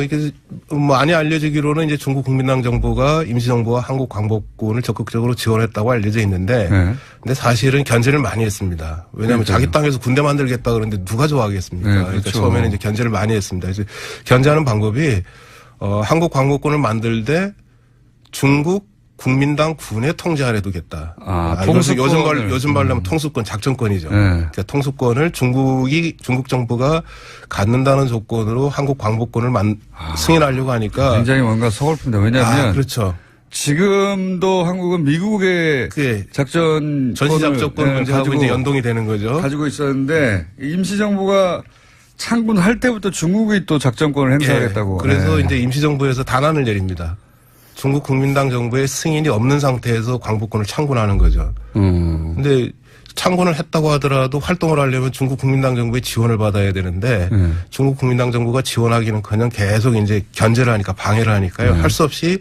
이게 많이 알려지기로는 이제 중국 국민당 정부가 임시정부와 한국 광복군을 적극적으로 지원했다고 알려져 있는데, 네. 근데 사실은 견제를 많이 했습니다. 왜냐하면 그러니까요. 자기 땅에서 군대 만들겠다 그러는데 누가 좋아하겠습니까? 네, 그러니까 그렇죠. 처음에는 이제 견제를 많이 했습니다. 그래서 견제하는 방법이 한국 광복군을 만들 때 중국 국민당 군에 통제 아래 두겠다. 통수권을. 요즘 말로 하면 통수권, 작전권이죠. 네. 그러니까 통수권을 중국 정부가 갖는다는 조건으로 한국 광복군을 승인하려고 하니까. 굉장히 뭔가 서글픈데 왜냐하면 그렇죠. 지금도 한국은 미국의 작전 전시작전권 문제하고 이제 연동이 되는 거죠. 가지고 있었는데 임시정부가 창군할 때부터 중국이 또 작전권을 행사하겠다고. 그래서 이제 임시정부에서 단안을 내립니다. 중국 국민당 정부의 승인이 없는 상태에서 광복군을 창군하는 거죠. 근데 창군을 했다고 하더라도 활동을 하려면 중국 국민당 정부의 지원을 받아야 되는데 중국 국민당 정부가 지원하기는커녕 계속 이제 견제를 하니까 방해를 하니까요. 할 수 없이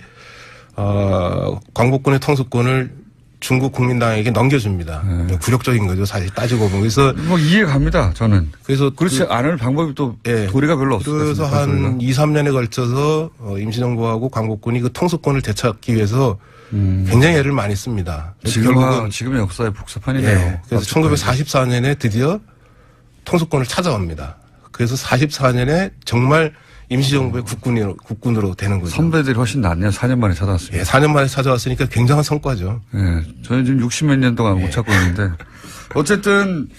광복군의 통수권을 중국 국민당에게 넘겨줍니다. 굴욕적인 거죠, 사실 따지고 보면. 그래서 뭐 이해 갑니다, 저는. 그래서 그렇지 않을 방법이 또 도리가 별로 없어요. 그래서 한 2, 3년에 걸쳐서 임시정부하고 광복군이 그 통수권을 되찾기 위해서 굉장히 애를 많이 씁니다. 지금의 역사의 복사판이네요. 그래서 1944년에 드디어 통수권을 찾아옵니다. 그래서 44년에 정말 임시정부의 국군으로 되는 거죠. 선배들이 훨씬 낫네요. 4년 만에 찾아왔습니다. 4년 만에 찾아왔으니까 굉장한 성과죠. 저는 지금 60몇 년 동안 못 찾고 있는데. 어쨌든,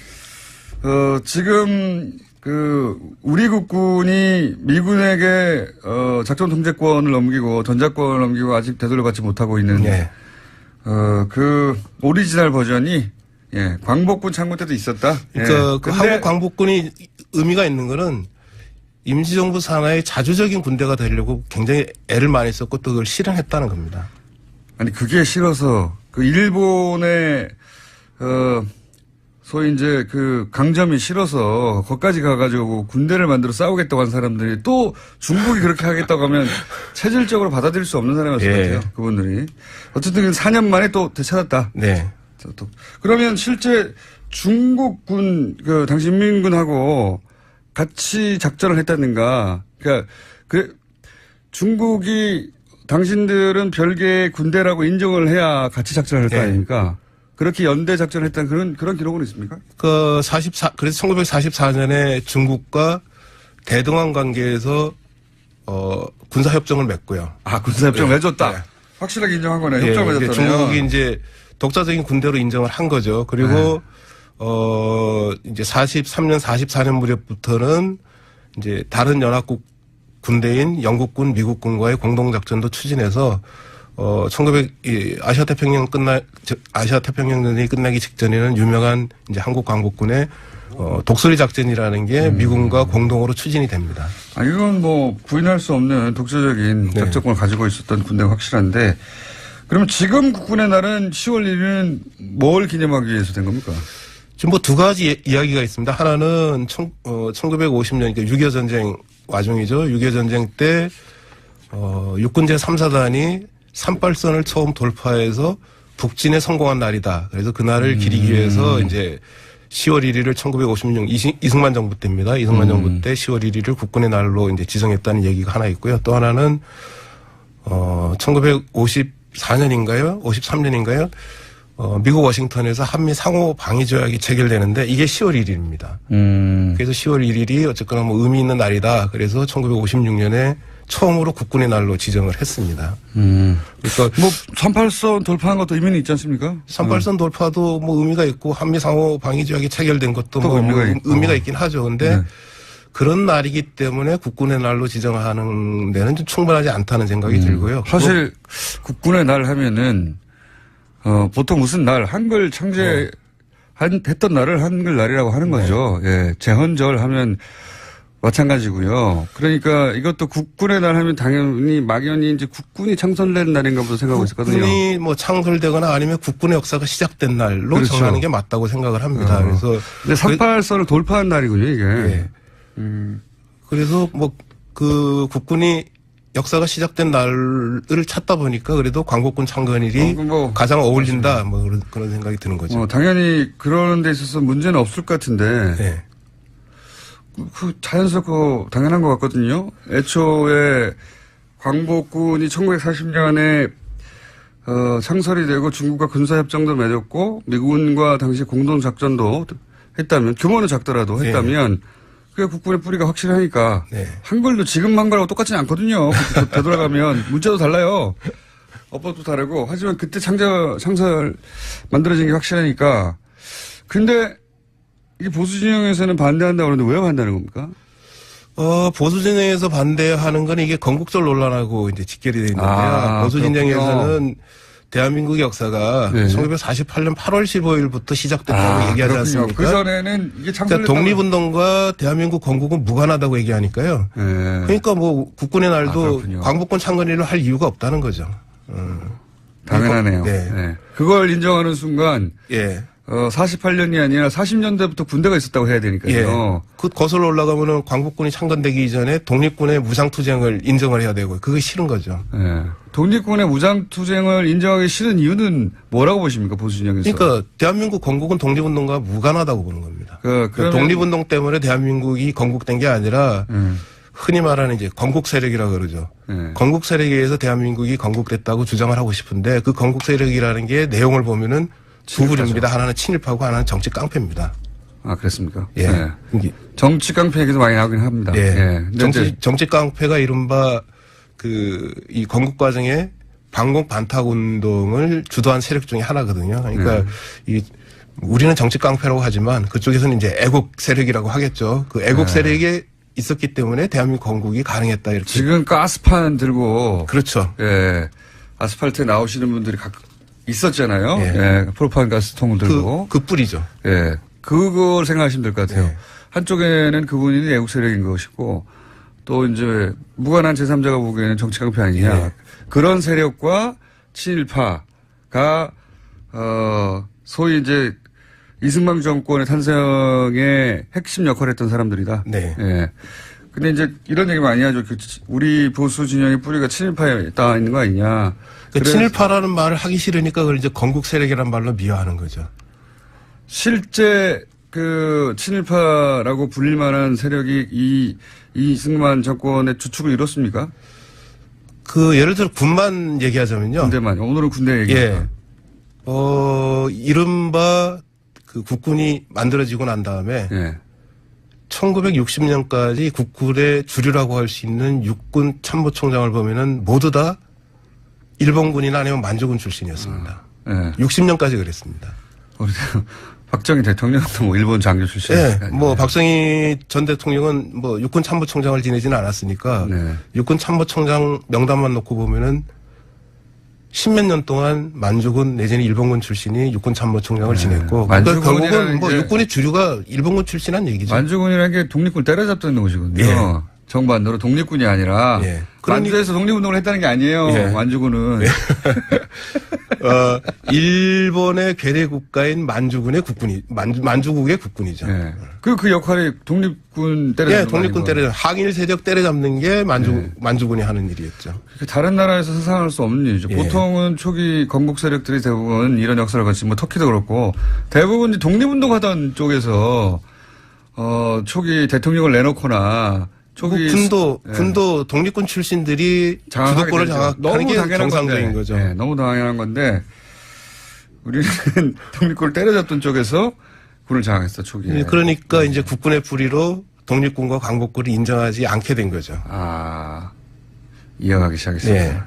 지금, 우리 국군이 미군에게, 작전 통제권을 넘기고, 전자권을 넘기고 아직 되돌려받지 못하고 있는, 오리지널 버전이, 광복군 창군 때도 있었다. 그러니까 한국 광복군이 의미가 있는 거는 임시정부 산하의 자주적인 군대가 되려고 굉장히 애를 많이 썼고 또 그걸 실현했다는 겁니다. 아니, 그게 싫어서, 일본의, 소위 이제 강점이 싫어서, 거기까지 가가지고 군대를 만들어 싸우겠다고 한 사람들이 또 중국이 그렇게 하겠다고 하면 체질적으로 받아들일 수 없는 사람이었을 것 같아요. 그분들이. 어쨌든 4년 만에 또 되찾았다. 네. 그러면 실제 중국군, 당시 인민군하고 같이 작전을 했다든가, 중국이 당신들은 별개의 군대라고 인정을 해야 같이 작전을 할 거 아닙니까? 그렇게 연대 작전을 했다는 그런 기록은 있습니까? 그래서 1944년에 중국과 대등한 관계에서, 군사협정을 맺고요. 군사협정을 맺었다. 확실하게 인정한 거네. 협정을 맺었다. 중국이 이제 독자적인 군대로 인정을 한 거죠. 그리고, 이제 43년, 44년 무렵부터는 이제 다른 연합국 군대인 영국군, 미국군과의 공동작전도 추진해서, 아시아 태평양 전쟁이 끝나기 직전에는 유명한 이제 한국 광복군의 독수리 작전이라는 게 미군과 공동으로 추진이 됩니다. 이건 뭐 부인할 수 없는 독자적인 작전권을 가지고 있었던 군대가 확실한데, 그러면 지금 국군의 날은 10월 1일은 뭘 기념하기 위해서 된 겁니까? 지금 뭐 두 가지 이야기가 있습니다. 하나는 1950년, 그러니까 6.25 전쟁 와중이죠. 6.25 전쟁 때, 육군 제3사단이 38선을 처음 돌파해서 북진에 성공한 날이다. 그래서 그날을 기리기 위해서 이제 10월 1일을 1956 이승만 정부 때입니다. 이승만 정부 때 10월 1일을 국군의 날로 이제 지정했다는 얘기가 하나 있고요. 또 하나는 1954년인가요? 53년인가요? 미국 워싱턴에서 한미 상호 방위 조약이 체결되는데 이게 10월 1일입니다. 그래서 10월 1일이 어쨌거나 뭐 의미 있는 날이다. 그래서 1956년에 처음으로 국군의 날로 지정을 했습니다. 그러니까 뭐 38선 돌파한 것도 의미는 있지 않습니까? 38선 돌파도 뭐 의미가 있고 한미 상호 방위 조약이 체결된 것도 뭐 의미가 있긴 하죠. 근데 그런 날이기 때문에 국군의 날로 지정하는 데는 좀 충분하지 않다는 생각이 들고요. 사실 국군의 날 하면은 보통 무슨 날 한글 창제 했던 날을 한글 날이라고 하는 거죠. 예, 제헌절 하면 마찬가지고요. 그러니까 이것도 국군의 날 하면 당연히 막연히 이제 국군이 창설된 날인가 보다 생각하고 있었거든요. 국군이 뭐 창설되거나 아니면 국군의 역사가 시작된 날로 그렇죠. 정하는 게 맞다고 생각을 합니다. 그래서 근데 38선을 돌파한 날이군요, 이게. 예. 그래서 뭐 그 국군이 역사가 시작된 날을 찾다 보니까 그래도 광복군 창건일이 뭐 가장 어울린다 뭐 그런 생각이 드는 거죠. 당연히 그런 데 있어서 문제는 없을 것 같은데. 네. 그 자연스럽고 당연한 것 같거든요. 애초에 광복군이 1940년에 창설이 되고 중국과 군사협정도 맺었고 미군과 당시 공동작전도 했다면 규모는 작더라도 했다면 그게 국군의 뿌리가 확실하니까 한글도 지금 한글하고 똑같지는 않거든요. 되돌아가면 문자도 달라요. 어법도 다르고 하지만 그때 창설 만들어진 게 확실하니까. 근데 이게 보수 진영에서는 반대한다고 그러는데 왜 반대하는 겁니까? 보수 진영에서 반대하는 건 이게 건국절 논란하고 이제 직결이 되어 있는데요. 보수 진영에서는 대한민국의 역사가 1948년 8월 15일부터 시작됐다고 얘기하지 그렇군요. 않습니까? 그 전에는 이게 창설됐다고. 그러니까 독립운동과 대한민국 건국은 무관하다고 얘기하니까요. 그러니까 뭐 국군의 날도 광복군 창건일을 할 이유가 없다는 거죠. 당연하네요. 네. 그걸 인정하는 순간 48년이 아니라 40년대부터 군대가 있었다고 해야 되니까요. 그 거슬러 올라가면은 광복군이 창건되기 이전에 독립군의 무장투쟁을 인정을 해야 되고 그게 싫은 거죠. 독립군의 무장투쟁을 인정하기 싫은 이유는 뭐라고 보십니까, 보수 진영에서? 그러니까 대한민국 건국은 독립운동과 무관하다고 보는 겁니다. 그러면 독립운동 때문에 대한민국이 건국된 게 아니라 흔히 말하는 이제 건국 세력이라고 그러죠. 건국 세력에 의해서 대한민국이 건국됐다고 주장을 하고 싶은데 그 건국 세력이라는 게 내용을 보면은 두 부류입니다. 하나는 친일파고 하나는 정치 깡패입니다. 아, 그렇습니까? 예. 정치 깡패 얘기도 많이 나오긴 합니다. 정치 깡패가 이른바 이 건국 과정에 반공 반탁 운동을 주도한 세력 중에 하나거든요. 그러니까 우리는 정치 깡패라고 하지만 그쪽에서는 이제 애국 세력이라고 하겠죠. 그 애국 세력에 있었기 때문에 대한민국 건국이 가능했다 이렇게. 지금 가스판 들고. 그렇죠. 아스팔트에 나오시는 분들이 있었잖아요. 프로판 가스통을 들고. 그 뿌리죠. 그걸 생각하시면 될 것 같아요. 한쪽에는 그분이 애국 세력인 것이고 또 이제 무관한 제3자가 보기에는 정치 깡패 아니냐. 그런 세력과 친일파가 소위 이제 이승만 정권의 탄생의 핵심 역할을 했던 사람들이다. 근데 이제 이런 얘기 많이 하죠. 우리 보수 진영의 뿌리가 친일파에 딱 있는 거 아니냐. 친일파라는 말을 하기 싫으니까 그걸 이제 건국 세력이라는 말로 미화하는 거죠. 실제 그 친일파라고 불릴 만한 세력이 이승만 정권의 주축을 이뤘습니까? 예를 들어 군만 얘기하자면요. 군대만. 오늘은 군대 얘기입니다. 이른바 그 국군이 만들어지고 난 다음에 1960년까지 국군의 주류라고 할 수 있는 육군 참모총장을 보면은 모두 다 일본군이나 아니면 만주군 출신이었습니다. 60년까지 그랬습니다. 박정희 대통령도 뭐 일본 장교 출신. 뭐 박정희 전 대통령은 뭐 육군 참모총장을 지내지는 않았으니까 육군 참모총장 명단만 놓고 보면은 10몇 년 동안 만주군 내지는 일본군 출신이 육군 참모총장을 지냈고 그러니까 결국은 뭐 육군의 주류가 일본군 출신한 얘기죠. 만주군이라는 게 독립군을 때려잡던 것이거든요. 정반대로 독립군이 아니라 만주에서 독립운동을 했다는 게 아니에요. 만주군은. 일본의 괴뢰 국가인 만주군의 만주국의 국군이죠. 그 역할이 독립군 때려잡는 독립군 항일 세력 때려잡는 게 만주군이 하는 일이었죠. 다른 나라에서 상상할 수 없는 일이죠. 보통은 초기 건국 세력들이 대부분 이런 역사를 갖지 뭐 터키도 그렇고 대부분 독립운동 하던 쪽에서 초기 대통령을 내놓거나 군도 독립군 출신들이 주도권을 장악하는 게 정상적인 거죠. 너무 당연한 건데 우리는 독립군을 때려잡던 쪽에서 군을 장악했어 초기에. 그러니까 이제 국군의 뿌리로 독립군과 광복군을 인정하지 않게 된 거죠. 이어가기 시작했습니다.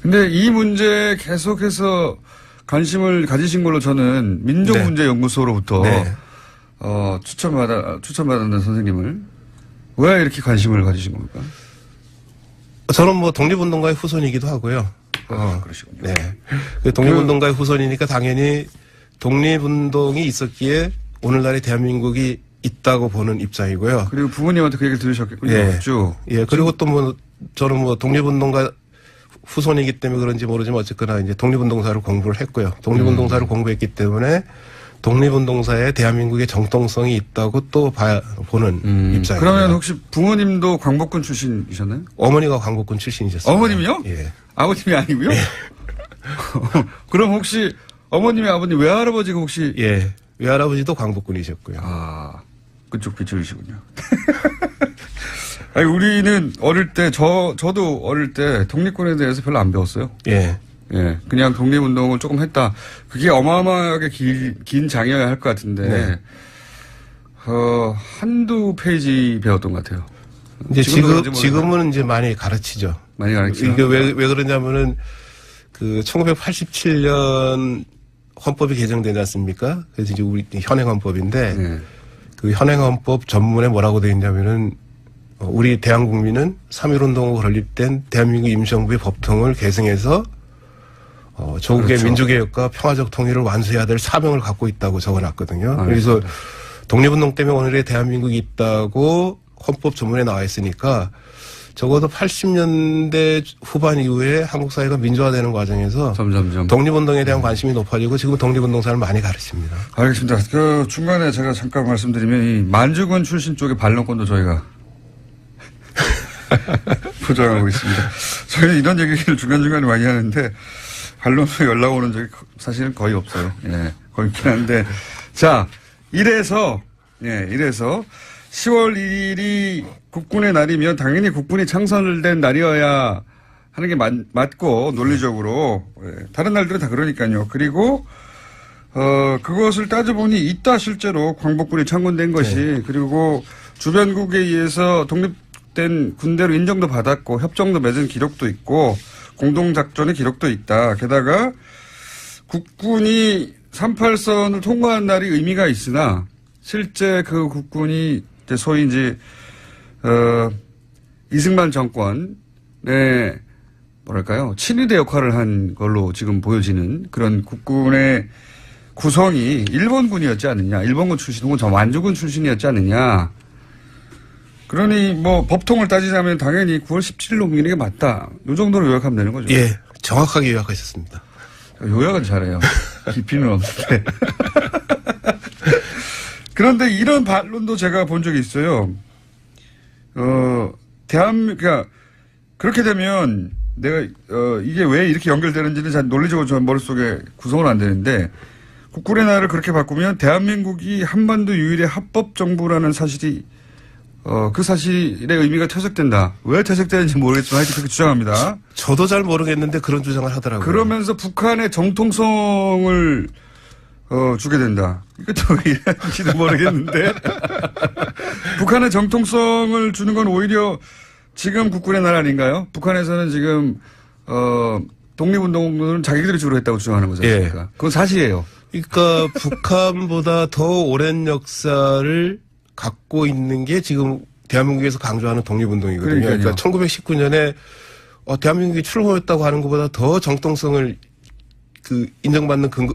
근데 이 문제에 계속해서 관심을 가지신 걸로 저는 민족문제연구소로부터 추천받았는 선생님을 왜 이렇게 관심을 가지신 겁니까? 저는 뭐 독립운동가의 후손이기도 하고요. 그러시군요. 독립운동가의 후손이니까 당연히 독립운동이 있었기에 오늘날의 대한민국이 있다고 보는 입장이고요. 그리고 부모님한테 그 얘기를 들으셨겠군요. 예. 쭉. 예. 그리고 또 뭐 저는 뭐 독립운동가 후손이기 때문에 그런지 모르지만 어쨌거나 이제 독립운동사를 공부를 했고요. 독립운동사를 공부했기 때문에 독립운동사에 대한민국의 정통성이 있다고 또 보는 입장이에요. 그러면 혹시 부모님도 광복군 출신이셨나요? 어머니가 광복군 출신이셨어요. 어머님이요? 예. 아버님이 아니고요? 예. 그럼 혹시 어머님이 아버님 외할아버지가 혹시 예. 외할아버지도 광복군이셨고요. 아, 그쪽 비주이시군요. 아니, 우리는 어릴 때, 저도 어릴 때 독립군에 대해서 별로 안 배웠어요. 예. 예. 그냥 독립운동을 조금 했다. 그게 어마어마하게 긴 장이어야 할 것 같은데, 네. 한두 페이지 배웠던 것 같아요. 이제 지금은 지금은 이제 많이 가르치죠. 많이 가르치죠. 이게 왜 그러냐면은 그 1987년 헌법이 개정되지 않습니까? 그래서 이제 우리 현행헌법인데 네. 그 현행헌법 전문에 뭐라고 되어 있냐면은 우리 대한국민은 3.1운동으로 건립된 대한민국 임시정부의 법통을 계승해서 조국의 그렇죠. 민주개혁과 평화적 통일을 완수해야 될 사명을 갖고 있다고 적어놨거든요. 그래서 독립운동 때문에 오늘의 대한민국이 있다고 헌법 전문에 나와 있으니까 적어도 80년대 후반 이후에 한국 사회가 민주화되는 과정에서 점점점 독립운동에 대한 관심이 높아지고 지금 독립운동사를 많이 가르칩니다. 알겠습니다. 그 중간에 제가 잠깐 말씀드리면 이 만주군 출신 쪽의 반론권도 저희가 보장하고 있습니다. 저희는 이런 얘기를 중간중간에 많이 하는데 반론에 연락 오는 적이 사실은 거의 없어요. 예, 거의 없긴 한데 자 이래서 10월 1일이 국군의 날이면 당연히 국군이 창설된 날이어야 하는 게 맞고 논리적으로 다른 날들은 다 그러니까요. 그리고 그것을 따져보니 있다 실제로 광복군이 창건된 것이 그리고 주변국에 의해서 독립된 군대로 인정도 받았고 협정도 맺은 기록도 있고 공동작전의 기록도 있다. 게다가 국군이 38선을 통과한 날이 의미가 있으나 실제 그 국군이 소위 이제 이승만 정권의 뭐랄까요 친위대 역할을 한 걸로 지금 보여지는 그런 국군의 구성이 일본군이었지 않느냐, 일본군 출신 혹은 저 만주군 출신이었지 않느냐. 그러니 뭐 법통을 따지자면 당연히 9월 17일 농민에게 맞다. 이 정도로 요약하면 되는 거죠. 예, 정확하게 요약하셨습니다. 요약은 잘해요. 깊이는 없는데. 그런데 이런 반론도 제가 본 적이 있어요. 그러니까 그렇게 되면 내가 이게 왜 이렇게 연결되는지는 잘 논리적으로 저 머릿속에 구성은 안 되는데 국군의 날을 그렇게 바꾸면 대한민국이 한반도 유일의 합법 정부라는 사실이 그 사실의 의미가 퇴색된다. 왜 퇴색되는지 모르겠지만 하여튼 그렇게 주장합니다. 저도 잘 모르겠는데 그런 주장을 하더라고요. 그러면서 북한의 정통성을 주게 된다. 이것도 왜 이런지도 모르겠는데. 북한의 정통성을 주는 건 오히려 지금 국군의 날 아닌가요? 북한에서는 지금, 독립운동은 자기들이 주로 했다고 주장하는 거지 않습니까? 예. 그건 사실이에요. 그러니까 북한보다 더 오랜 역사를 갖고 있는 게 지금 대한민국에서 강조하는 독립운동이거든요. 그러니까요. 그러니까 1919년에 대한민국이 출범했다고 하는 것보다 더 정통성을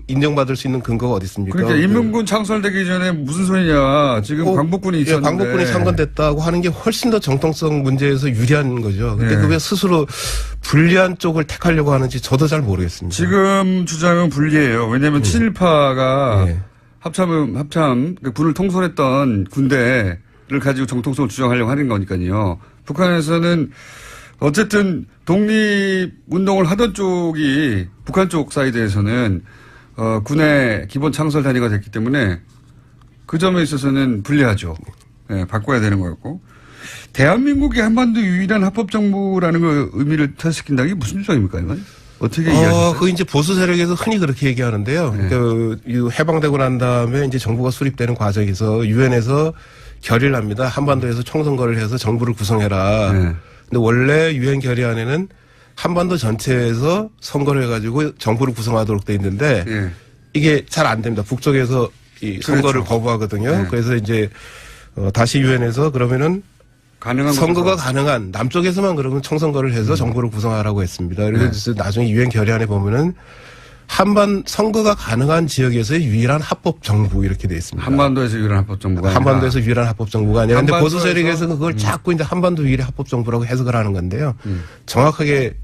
인정받을 수 있는 근거가 어디 있습니까? 그러니까 인민군 창설되기 전에 무슨 소리냐. 지금 광복군이 있었는데. 광복군이 창건됐다고 하는 게 훨씬 더 정통성 문제에서 유리한 거죠. 근데 그 왜 스스로 불리한 쪽을 택하려고 하는지 저도 잘 모르겠습니다. 지금 주장은 불리해요. 왜냐하면 친일파가 합참 군을 통솔했던 군대를 가지고 정통성을 주장하려고 하는 거니까요. 북한에서는 어쨌든 독립운동을 하던 쪽이 북한 쪽 사이드에서는 군의 기본 창설 단위가 됐기 때문에 그 점에 있어서는 불리하죠. 네, 바꿔야 되는 거였고 대한민국이 한반도 유일한 합법정부라는 거 의미를 퇴색시킨다는 게 무슨 주장입니까 이건? 어떻게 이해하셨어요? 그 이제 보수 세력에서 흔히 그렇게 얘기하는데요. 네. 그러니까 해방되고 난 다음에 이제 정부가 수립되는 과정에서 유엔에서 결의를 합니다. 한반도에서 총선거를 해서 정부를 구성해라. 네. 근데 원래 유엔 결의안에는 한반도 전체에서 선거를 해가지고 정부를 구성하도록 돼 있는데 네. 이게 잘 안 됩니다. 북쪽에서 이 선거를 그렇죠. 거부하거든요. 네. 그래서 이제 다시 유엔에서 그러면은 가능한 선거가 가능한 남쪽에서만 그러면 총선거를 해서 정부를 구성하라고 했습니다. 그래서 나중에 유엔 결의안에 보면은 선거가 가능한 지역에서의 유일한 합법 정부 이렇게 돼 있습니다. 한반도에서 유일한 합법 정부가 아니라. 한반도에서 유일한 합법 정부가 아니라. 근데 보수 한반도에서- 세력에서는 그걸 자꾸 이제 한반도 유일의 합법 정부라고 해석을 하는 건데요. 정확하게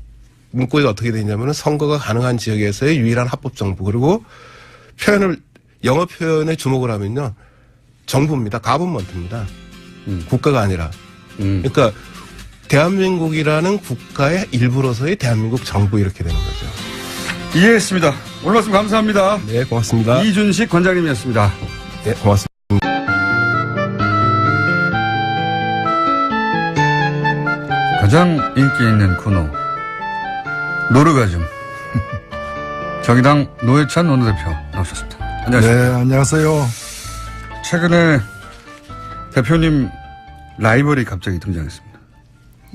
문구에 어떻게 돼 있냐면은 선거가 가능한 지역에서의 유일한 합법 정부. 그리고 영어 표현에 주목을 하면요. 정부입니다. 가버먼트입니다. 국가가 아니라. 그러니까 대한민국이라는 국가의 일부로서의 대한민국 정부 이렇게 되는 거죠. 이해했습니다. 오늘 말씀 감사합니다. 네, 고맙습니다. 이준식 관장님이었습니다. 네, 고맙습니다. 가장 인기 있는 코너 노르가즘 정의당 노회찬 원내대표 나오셨습니다. 안녕하십니까. 네, 안녕하세요. 최근에 대표님 라이벌이 갑자기 등장했습니다.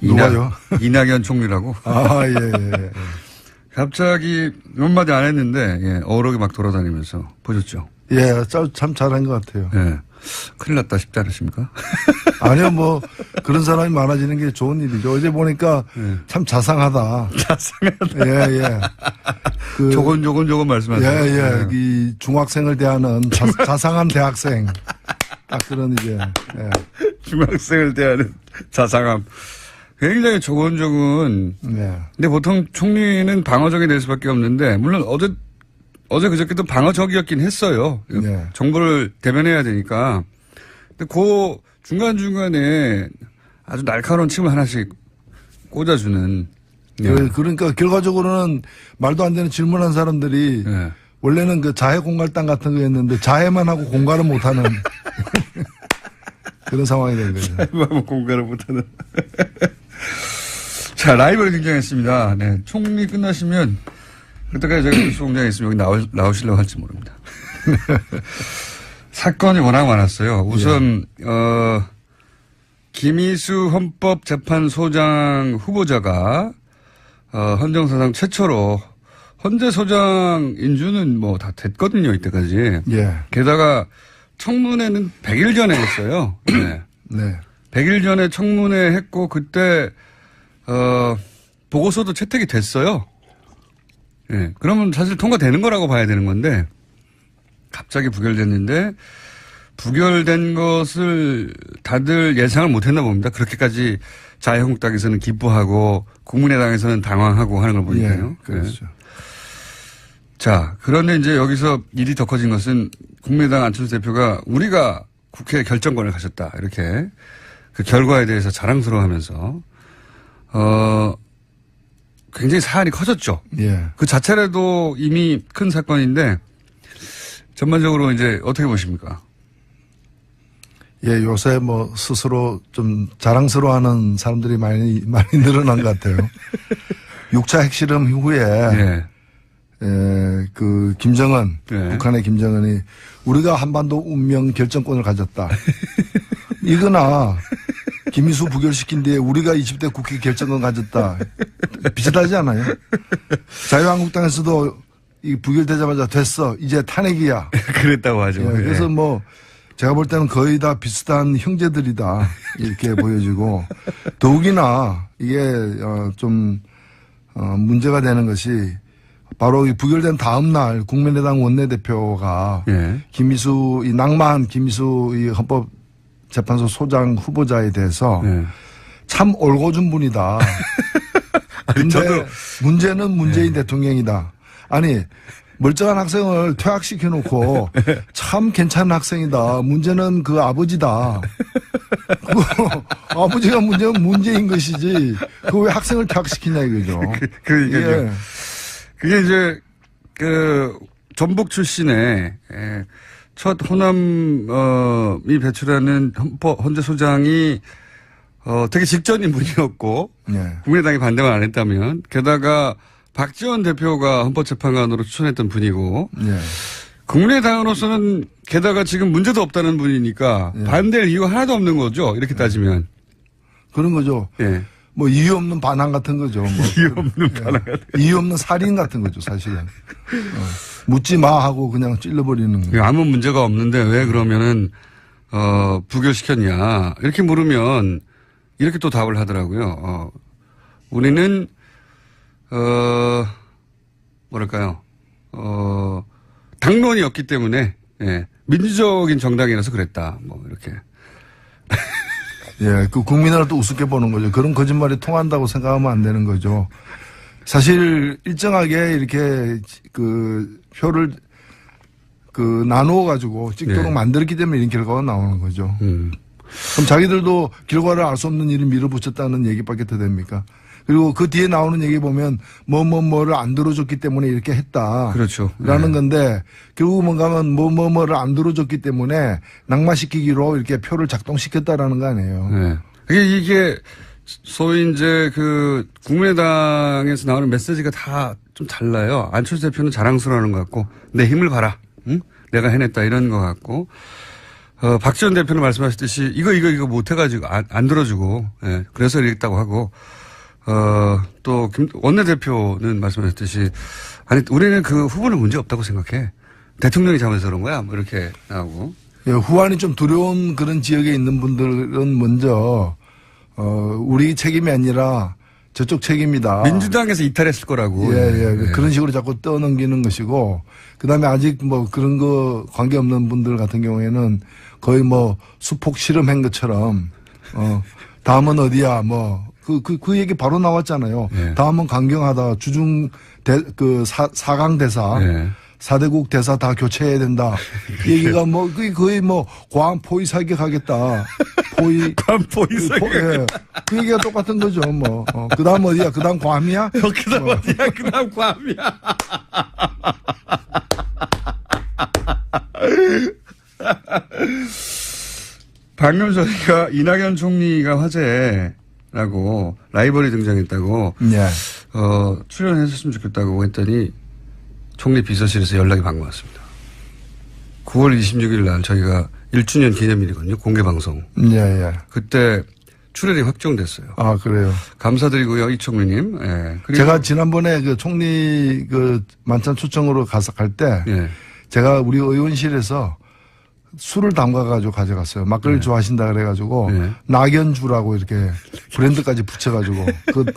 누가요? 이낙연 총리라고. 아, 예, 예. 갑자기 몇 마디 안 했는데 예, 어록이 막 돌아다니면서 보셨죠? 예, 참 잘한 것 같아요. 예. 큰일 났다 싶지 않으십니까? 아니요, 뭐, 그런 사람이 많아지는 게 좋은 일이죠. 어제 보니까 참 자상하다. 자상하다. 예, 예. 조곤조곤 말씀하세요. 예, 예. 이 중학생을 대하는 자상한 대학생. 딱 그런 이제, 예. 중학생을 대하는 자상함. 굉장히 조곤조곤. 네. 근데 보통 총리는 방어적이 될 수밖에 없는데, 물론 어제 그저께도 방어적이었긴 했어요. 네. 정보를 대변해야 되니까. 근데 그 중간중간에 아주 날카로운 침을 하나씩 꽂아주는. 그러니까 결과적으로는 말도 안 되는 질문한 사람들이 네. 원래는 그 자해 공갈당 같은 거였는데 자해만 하고 공갈은 못하는 그런 상황이 된 거죠. 공갈을 못하는. 자, 라이벌이 등장했습니다. 네. 총리 끝나시면 그때까지 제가 뉴스공장에 있으면 여기 나오시려고 할지 모릅니다. 사건이 워낙 많았어요. 우선, 김희수 헌법재판소장 후보자가, 헌정사상 최초로 헌재 소장 인준은 뭐 다 됐거든요, 이때까지. 예. 게다가 청문회는 100일 전에 했어요. 네. 네. 100일 전에 청문회 했고, 그때, 보고서도 채택이 됐어요. 예. 그러면 사실 통과되는 거라고 봐야 되는 건데, 갑자기 부결됐는데, 부결된 것을 다들 예상을 못 했나 봅니다. 그렇게까지 자유한국당에서는 기뻐하고, 국민의당에서는 당황하고 하는 걸 보니까요. 예, 그렇죠. 예. 자, 그런데 이제 여기서 일이 더 커진 것은 국민의당 안철수 대표가 우리가 국회 결정권을 가졌다. 이렇게 그 결과에 대해서 자랑스러워하면서, 굉장히 사안이 커졌죠. 예. 그 자체라도 이미 큰 사건인데 전반적으로 이제 어떻게 보십니까? 예, 요새 뭐 스스로 좀 자랑스러워하는 사람들이 많이 늘어난 것 같아요. 6차 핵실험 이후에 예. 그 김정은, 예. 북한의 김정은이 우리가 한반도 운명 결정권을 가졌다. 이거나 김희수 부결시킨 뒤에 우리가 20대 국회 결정권 가졌다. 비슷하지 않아요? 자유한국당에서도 이 부결되자마자 됐어. 이제 탄핵이야. 그랬다고 하죠. 예, 그래서 뭐 제가 볼 때는 거의 다 비슷한 형제들이다. 이렇게 보여지고 더욱이나 이게 좀 문제가 되는 것이 바로 이 부결된 다음 날 국민의당 원내대표가 예. 김희수 이 낭만 김희수 이 헌법재판소 소장 후보자에 대해서 예. 참 올고준 분이다. 근데 문제는 문재인 대통령이다. 아니 멀쩡한 학생을 퇴학시켜놓고 참 괜찮은 학생이다. 문제는 그 아버지다. 아버지가 문제는 문제인 것이지. 그 왜 학생을 퇴학시키냐 이거죠. 그게 이제 그 전북 출신의 첫 호남이 배출하는 헌재 소장이 되게 직전인 분이었고 예. 국민의당이 반대만 안 했다면 게다가 박지원 대표가 헌법재판관으로 추천했던 분이고 예. 국민의당으로서는 게다가 지금 문제도 없다는 분이니까 예. 반대할 이유가 하나도 없는 거죠. 이렇게 따지면. 그런 거죠. 예. 뭐 이유 없는 반항 같은 거죠. 뭐. 이유 없는 반항 같은 이유 없는 살인 같은 거죠, 사실은. 묻지 마 하고 그냥 찔러버리는 거. 아무 문제가 없는데 왜 그러면은 부결시켰냐 이렇게 물으면 이렇게 또 답을 하더라고요. 우리는 뭐랄까요? 당론이었기 때문에, 예, 민주적인 정당이라서 그랬다. 뭐, 이렇게. 예, 그 국민을 또 우습게 보는 거죠. 그런 거짓말이 통한다고 생각하면 안 되는 거죠. 사실 일정하게 이렇게 그 표를 그 나누어 가지고 찍도록 네. 만들었기 때문에 이런 결과가 나오는 거죠. 그럼 자기들도 결과를 알 수 없는 일을 밀어붙였다는 얘기밖에 더 됩니까? 그리고 그 뒤에 나오는 얘기 보면 뭐를 안 들어줬기 때문에 이렇게 했다. 그렇죠. 라는 네. 건데 결국은 가면 뭐를 안 들어줬기 때문에 낙마시키기로 이렇게 표를 작동시켰다라는 거 아니에요. 네. 이게 소위 이제 그 국민의당에서 나오는 메시지가 다 좀 달라요. 안철수 대표는 자랑스러워하는 것 같고 내 힘을 봐라. 응? 내가 해냈다 이런 것 같고 박지원 대표는 말씀하셨듯이 이거 못해가지고 안 들어주고 예, 그래서 이랬다고 하고 또 원내대표는 말씀하셨듯이 아니 우리는 그 후보는 문제 없다고 생각해. 대통령이 잘못해서 그런 거야. 뭐 이렇게 나오고. 예, 후환이 좀 두려운 그런 지역에 있는 분들은 먼저 우리 책임이 아니라 저쪽 책임이다. 민주당에서 이탈했을 거라고. 예. 그런 식으로 자꾸 떠넘기는 것이고, 그 다음에 아직 뭐 그런 거 관계없는 분들 같은 경우에는 거의 뭐 수폭 실험한 것처럼, 다음은 어디야, 뭐, 그 얘기 바로 나왔잖아요. 예. 다음은 강경하다. 사강 대사. 예. 4대국 대사 다 교체해야 된다. 얘기가 뭐, 거의 뭐, 포위 사격하겠다. 포위 사격. 예. 그 얘기가 똑같은 거죠, 뭐. 그 다음 어디야? 그 다음 괌이야? 그 다음 어디야? 그 다음 괌이야. 방금 저희가 이낙연 총리가 화제라고 라이벌이 등장했다고. 네. 출연했었으면 좋겠다고 했더니 총리 비서실에서 연락이 방금 왔습니다. 9월 26일 날 저희가 1주년 기념일이거든요. 공개방송. 예. 그때 출연이 확정됐어요. 아, 그래요. 감사드리고요. 이 총리님. 예. 그리고 제가 지난번에 그 총리 그 만찬 초청으로 갈 때. 예. 제가 우리 의원실에서 술을 담가가지고 가져갔어요. 막걸리 좋아하신다 그래가지고. 낙연주라고 이렇게 브랜드까지 붙여가지고.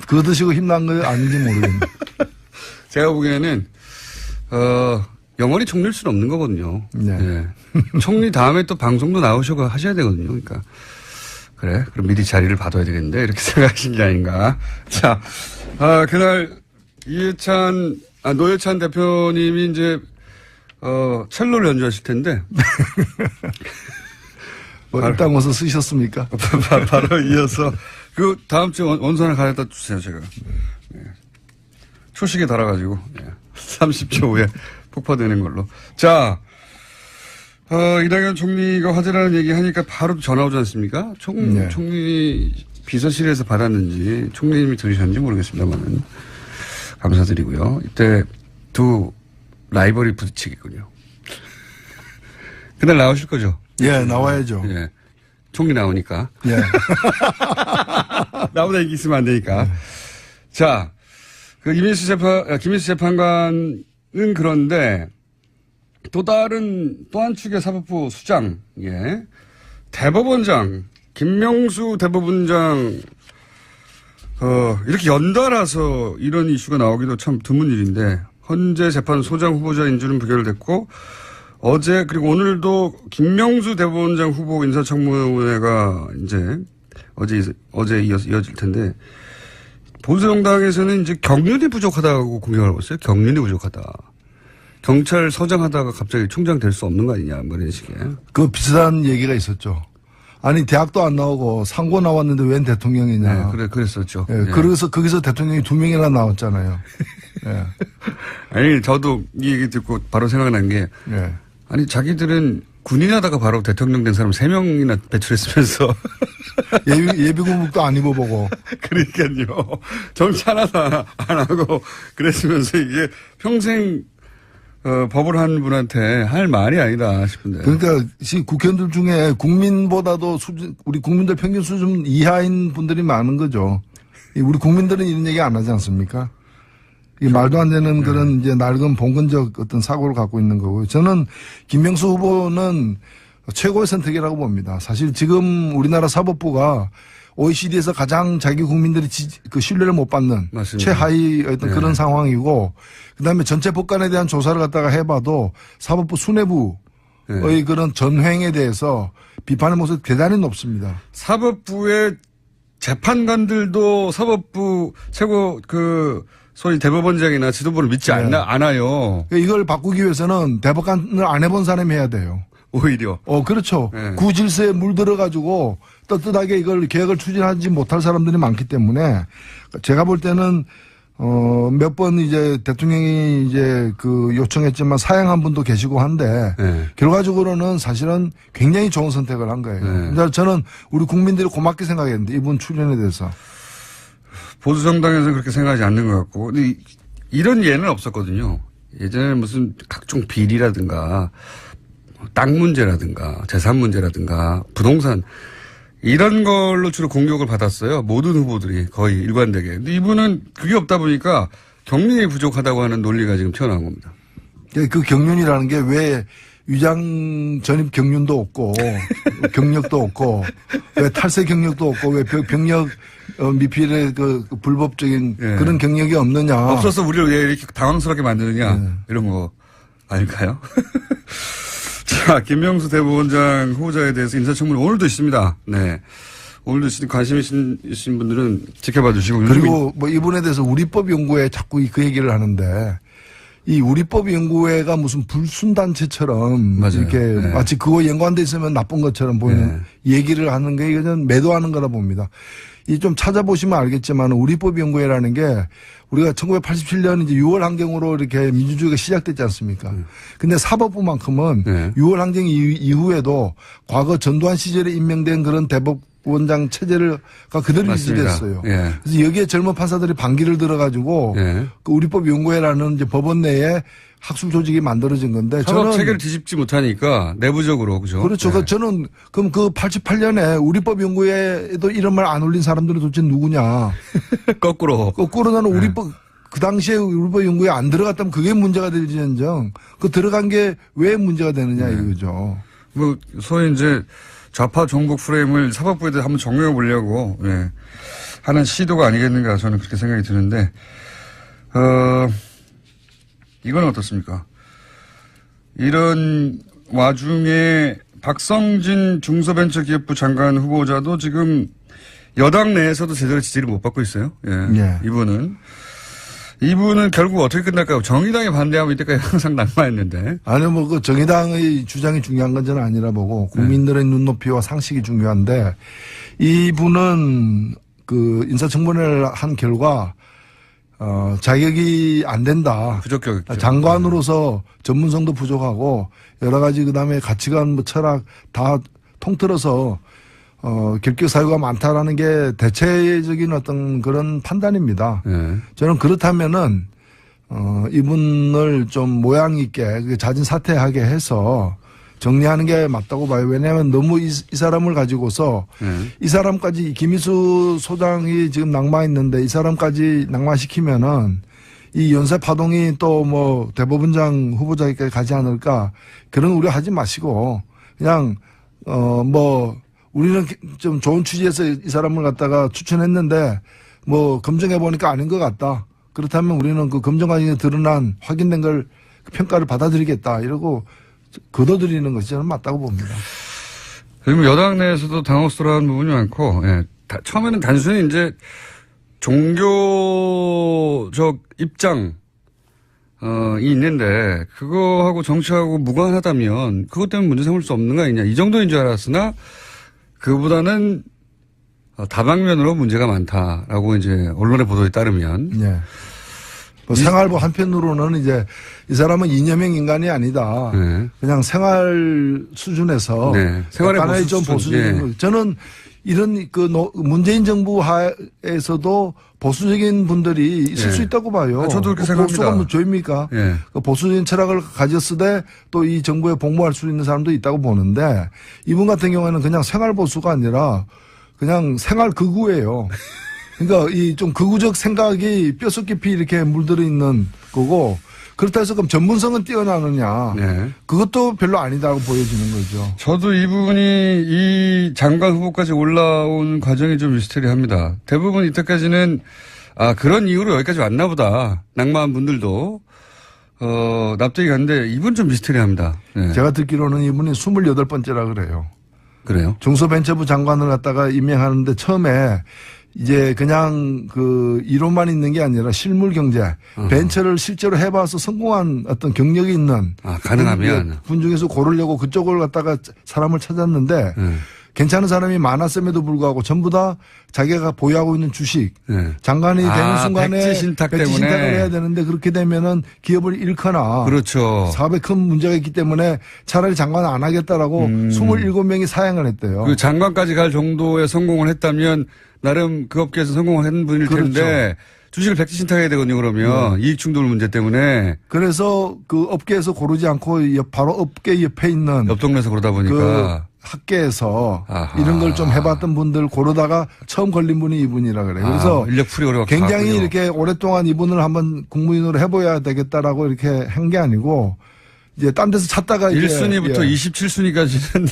그거 드시고 힘난 거 아닌지 모르겠네요. 제가 보기에는 영원히 총리일 수는 없는 거거든요. 네. 예. 총리 다음에 또 방송도 나오시고 하셔야 되거든요. 그러니까. 그래. 그럼 미리 자리를 받아야 되겠는데. 이렇게 생각하신 게 아닌가. 자, 그날 노회찬 대표님이 이제, 첼로를 연주하실 텐데. 뭐, 일단 와서 쓰셨습니까? 바로 이어서. 그 다음 주에 원서 하나 가져다 주세요, 제가. 네. 초식에 달아가지고. 30초 후에 폭파되는 걸로. 자, 이낙연 총리가 화제라는 얘기 하니까 바로 전화 오지 않습니까? 총리 비서실에서 받았는지, 총리님이 들으셨는지 모르겠습니다만, 감사드리고요. 이때 두 라이벌이 부딪히겠군요. 그날 나오실 거죠? 예, 나와야죠. 예. 총리 나오니까. 예. 나보다 얘기 있으면 안 되니까. 자, 그 김민수 재판관은 그런데 또 한 축의 사법부 수장, 예. 대법원장, 김명수 대법원장, 이렇게 연달아서 이런 이슈가 나오기도 참 드문 일인데, 헌재 재판 소장 후보자 인준은 부결됐고, 어제, 그리고 오늘도 김명수 대법원장 후보 인사청문회가 이제, 어제 이어질 텐데, 보수정당에서는 이제 경륜이 부족하다고 공격을 하고 있어요. 경륜이 부족하다. 경찰서장 하다가 갑자기 총장 될 수 없는 거 아니냐, 뭐 이런 식의. 그 비슷한 얘기가 있었죠. 아니, 대학도 안 나오고 상고 나왔는데 웬 대통령이냐. 네, 그랬었죠. 예, 그래서 거기서 대통령이 2명이나 나왔잖아요. 예. 아니, 저도 이 얘기 듣고 바로 생각난 게, 예. 아니, 자기들은 군인 하다가 바로 대통령 된 사람 3명이나 배출했으면서. 예비군복도 안 입어보고. 그러니까요. 정치 하나도 안 하고 그랬으면서 이게 평생 법을 한 분한테 할 말이 아니다 싶은데. 그러니까 지금 국회의원들 중에 국민보다도 우리 국민들 평균 수준 이하인 분들이 많은 거죠. 우리 국민들은 이런 얘기 안 하지 않습니까? 이 말도 안 되는 그런 이제 낡은 봉건적 어떤 사고를 갖고 있는 거고요. 저는 김명수 후보는 최고의 선택이라고 봅니다. 사실 지금 우리나라 사법부가 OECD에서 가장 자기 국민들이 그 신뢰를 못 받는 맞습니다. 최하위 어떤 네. 그런 상황이고 그다음에 전체 법관에 대한 조사를 갖다가 해봐도 사법부 수뇌부의 네. 그런 전횡에 대해서 비판의 목소리 대단히 높습니다. 사법부의 재판관들도 사법부 최고 소위 대법원장이나 지도부를 믿지 네. 않아요. 이걸 바꾸기 위해서는 대법관을 안 해본 사람이 해야 돼요. 오히려. 그렇죠. 네. 구질서에 물들어가지고 떳떳하게 이걸 계획을 추진하지 못할 사람들이 많기 때문에 제가 볼 때는 몇 번 이제 대통령이 이제 요청했지만 사양한 분도 계시고 한데 네. 결과적으로는 사실은 굉장히 좋은 선택을 한 거예요. 네. 그러니까 저는 우리 국민들이 고맙게 생각했는데 이분 출연에 대해서. 보수정당에서는 그렇게 생각하지 않는 것 같고. 근데 이런 예는 없었거든요. 예전에 무슨 각종 비리라든가 땅 문제라든가 재산 문제라든가 부동산 이런 걸로 주로 공격을 받았어요. 모든 후보들이 거의 일관되게. 근데 이분은 그게 없다 보니까 경륜이 부족하다고 하는 논리가 지금 튀어나온 겁니다. 그 경륜이라는 게 왜 위장 전입 경륜도 없고 경력도 없고 왜 탈세 경력도 없고 왜 병력 미필의 그 불법적인 예. 그런 경력이 없느냐. 없어서 우리를 왜 이렇게 당황스럽게 만드느냐 이런 거 아닐까요? 자, 김명수 대법원장 후보자에 대해서 인사청문회 오늘도 있습니다. 네. 오늘도 관심 있으신 분들은 지켜봐 주시고. 그리고 뭐 이분에 대해서 우리법 연구회 자꾸 그 얘기를 하는데 이 우리법 연구회가 무슨 불순단체처럼 맞아요. 이렇게 네. 마치 그거 연관돼 있으면 나쁜 것처럼 보이는 얘기를 하는 게 이거는 매도하는 거라 봅니다. 이 좀 찾아보시면 알겠지만 우리법 연구회라는 게 우리가 1987년 이제 6월 항쟁으로 이렇게 민주주의가 시작됐지 않습니까? 근데 사법부만큼은 6월 항쟁 이후에도 과거 전두환 시절에 임명된 그런 대법원장 체제가 그대로 맞습니다. 유지됐어요. 예. 그래서 여기에 젊은 판사들이 반기를 들어가지고 그 우리법 연구회라는 이제 법원 내에 학술 조직이 만들어진 건데 사법 저는 체계를 뒤집지 못하니까 내부적으로 그죠? 그렇죠. 네. 저는 그럼 그 88년에 우리법 연구회에도 이런 말 안 올린 사람들은 도대체 누구냐? 거꾸로 나는 우리법 그 당시에 우리법 연구회에 안 들어갔다면 그게 문제가 될지언정 그 들어간 게 왜 문제가 되느냐 이거죠. 뭐 소위 이제 좌파 종북 프레임을 사법부에 대해 한번 정리해 보려고 하는 시도가 아니겠는가 저는 그렇게 생각이 드는데 이건 어떻습니까? 이런 와중에 박성진 중소벤처기업부 장관 후보자도 지금 여당 내에서도 제대로 지지를 못 받고 있어요. 예. 이분은 결국 어떻게 끝날까요? 정의당이 반대하면 이때까지 항상 낙마했는데. 아니요, 뭐 그 정의당의 주장이 중요한 건 저는 아니라 보고 국민들의 눈높이와 상식이 중요한데 이분은 그 인사청문회를 한 결과 자격이 안 된다. 부적격. 장관으로서 전문성도 부족하고 여러 가지 그다음에 가치관 뭐 철학 다 통틀어서 결격 사유가 많다라는 게 대체적인 어떤 그런 판단입니다. 저는 그렇다면은 이분을 좀 모양 있게 자진 사퇴하게 해서 정리하는 게 맞다고 봐요. 왜냐하면 너무 이 사람을 가지고서 이 사람까지 김희수 소장이 지금 낙마했는데 이 사람까지 낙마시키면은 이 연쇄 파동이 또 뭐 대법원장 후보자에게 가지 않을까 그런 우려하지 마시고 그냥 뭐 우리는 좀 좋은 취지에서 이 사람을 갖다가 추천했는데 뭐 검증해 보니까 아닌 것 같다. 그렇다면 우리는 그 검증 과정에 드러난 확인된 걸 평가를 받아들이겠다 이러고 거둬들이는 것이 저는 맞다고 봅니다. 그리고 여당 내에서도 당혹스러운 부분이 많고, 처음에는 단순히 이제 종교적 입장이 있는데, 그거하고 정치하고 무관하다면, 그것 때문에 문제 삼을 수 없는 거 아니냐. 이 정도인 줄 알았으나, 그보다는 다방면으로 문제가 많다라고 이제 언론의 보도에 따르면. 네. 뭐 생활부 한편으로는 이제 이 사람은 이념형 인간이 아니다. 그냥 생활 수준에서 생활의 약간의 보수 좀 수준. 보수적인 저는 이런 문재인 정부 하에서도 보수적인 분들이 있을 수 있다고 봐요. 저도 그렇게 생각합니다. 보수가 뭐 죄입니까? 그 보수적인 철학을 가졌으되 또 이 정부에 복무할 수 있는 사람도 있다고 보는데 이분 같은 경우에는 그냥 생활 보수가 아니라 그냥 생활 극우예요. 그러니까 이 좀 극우적 생각이 뼛속 깊이 이렇게 물들어 있는 거고 그렇다 해서 그럼 전문성은 뛰어나느냐. 네. 그것도 별로 아니다고 보여지는 거죠. 저도 이분이 이 장관 후보까지 올라온 과정이 좀 미스테리합니다. 대부분 이때까지는 그런 이유로 여기까지 왔나 보다. 낙마한 분들도 납득이 갔는데 이분 좀 미스테리합니다. 네. 제가 듣기로는 이분이 28번째라 그래요. 그래요? 중소벤처부 장관을 갖다가 임명하는데 처음에 이제 그냥 그 이론만 있는 게 아니라 실물 경제, 벤처를 실제로 해봐서 성공한 어떤 경력이 있는 가능하면 분 중에서 고르려고 그쪽을 갖다가 사람을 찾았는데 괜찮은 사람이 많았음에도 불구하고 전부 다 자기가 보유하고 있는 주식, 장관이 되는 순간에 백지 신탁을 해야 되는데 그렇게 되면은 기업을 잃거나 그렇죠. 사업에 큰 문제가 있기 때문에 차라리 장관 안 하겠다라고 27명이 사양을 했대요. 그 장관까지 갈 정도의 성공을 했다면 나름 그 업계에서 성공을 한 분일 텐데 그렇죠. 주식을 백지 신탁해야 되거든요. 그러면 이익 충돌 문제 때문에. 그래서 그 업계에서 고르지 않고 바로 업계 옆에 있는 옆 동네에서 그러다 보니까. 그 학계에서 이런 걸 좀 해봤던 분들 고르다가 처음 걸린 분이 이분이라 그래요. 그래서 인력 풀이 어려워. 굉장히 이렇게 오랫동안 이분을 한번 국무위원으로 해봐야 되겠다라고 이렇게 한 게 아니고 이제 딴 데서 찾다가 1순위부터 27순위까지는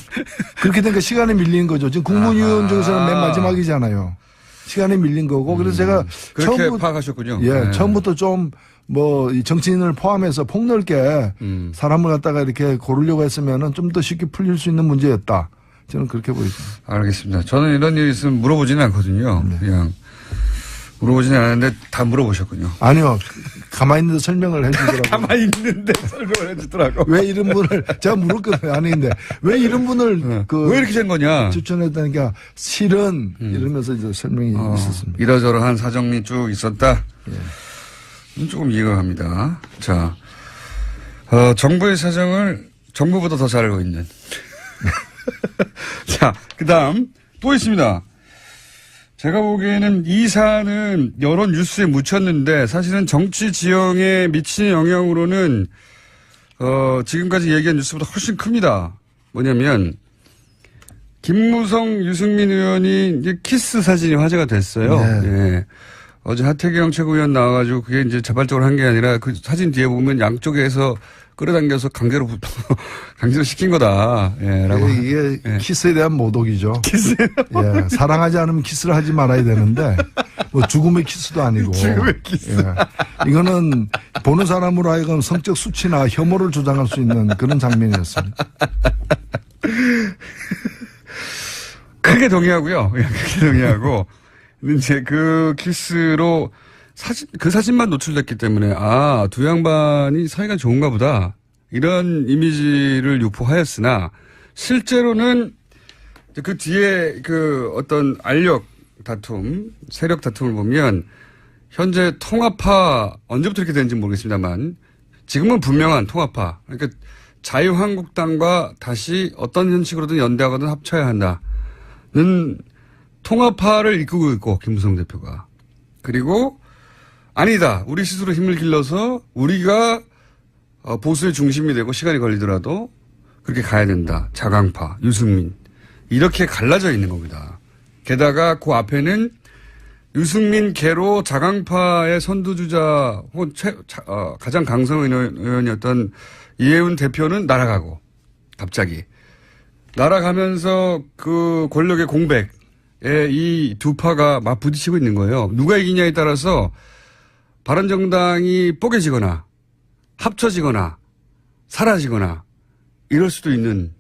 그렇게 되니까 시간이 밀리는 거죠. 지금 국무위원 중에서는 맨 마지막이잖아요. 시간이 밀린 거고. 그래서 제가 그렇게 처음부터 파악하셨군요. 네. 처음부터 좀 이 정치인을 포함해서 폭넓게 사람을 갖다가 이렇게 고르려고 했으면은 좀 더 쉽게 풀릴 수 있는 문제였다. 저는 그렇게 보입니다. 알겠습니다. 저는 이런 일이 있으면 물어보지는 않거든요. 그냥 물어보지는 않았는데 다 물어보셨군요. 아니요. 가만히 있는데 설명을 해주더라고요. 가만히 있는데 설명을 해주더라고. 왜 이런 분을, 제가 물었거든요. 아닌데, 왜 이런 분을 왜 이렇게 된 거냐. 추천했다니까, 실은 이러면서 이제 설명이 있었습니다. 이러저러한 사정이 쭉 있었다. 조금 이해가 갑니다. 자, 정부의 사정을 정부보다 더 잘 알고 있는. 자, 그 다음 또 있습니다. 제가 보기에는 이 사안은 여러 뉴스에 묻혔는데 사실은 정치 지형에 미치는 영향으로는 지금까지 얘기한 뉴스보다 훨씬 큽니다. 뭐냐면 김무성, 유승민 의원이 이제 키스 사진이 화제가 됐어요. 네. 어제 하태경 최고위원 나와가지고 그게 이제 자발적으로 한 게 아니라 그 사진 뒤에 보면 양쪽에서 끌어당겨서 강제로 시킨 거다. 예, 라고. 이게 키스에 대한 모독이죠. 예, 사랑하지 않으면 키스를 하지 말아야 되는데, 뭐 죽음의 키스도 아니고. 죽음의 키스. 예, 이거는 보는 사람으로 하여금 성적 수치나 혐오를 조장할 수 있는 그런 장면이었습니다. 크게 동의하고요. 크게 동의하고. 이제 그 키스로 그 사진만 노출됐기 때문에 두 양반이 사이가 좋은가 보다. 이런 이미지를 유포하였으나 실제로는 그 뒤에 그 어떤 알력 다툼, 세력 다툼을 보면 현재 통합파 언제부터 이렇게 되는지 모르겠습니다만 지금은 분명한 통합파. 그러니까 자유한국당과 다시 어떤 형식으로든 연대하거든 합쳐야 한다는 통합파를 이끌고 있고 김무성 대표가. 그리고 아니다. 우리 스스로 힘을 길러서 우리가 보수의 중심이 되고 시간이 걸리더라도 그렇게 가야 된다. 자강파, 유승민. 이렇게 갈라져 있는 겁니다. 게다가 그 앞에는 유승민 개로 자강파의 선두주자 혹은 가장 강성 의원이었던 이해운 대표는 날아가고 갑자기. 날아가면서 그 권력의 공백 이 두 파가 막 부딪히고 있는 거예요. 누가 이기냐에 따라서 바른정당이 뽀개지거나 합쳐지거나 사라지거나 이럴 수도 있는.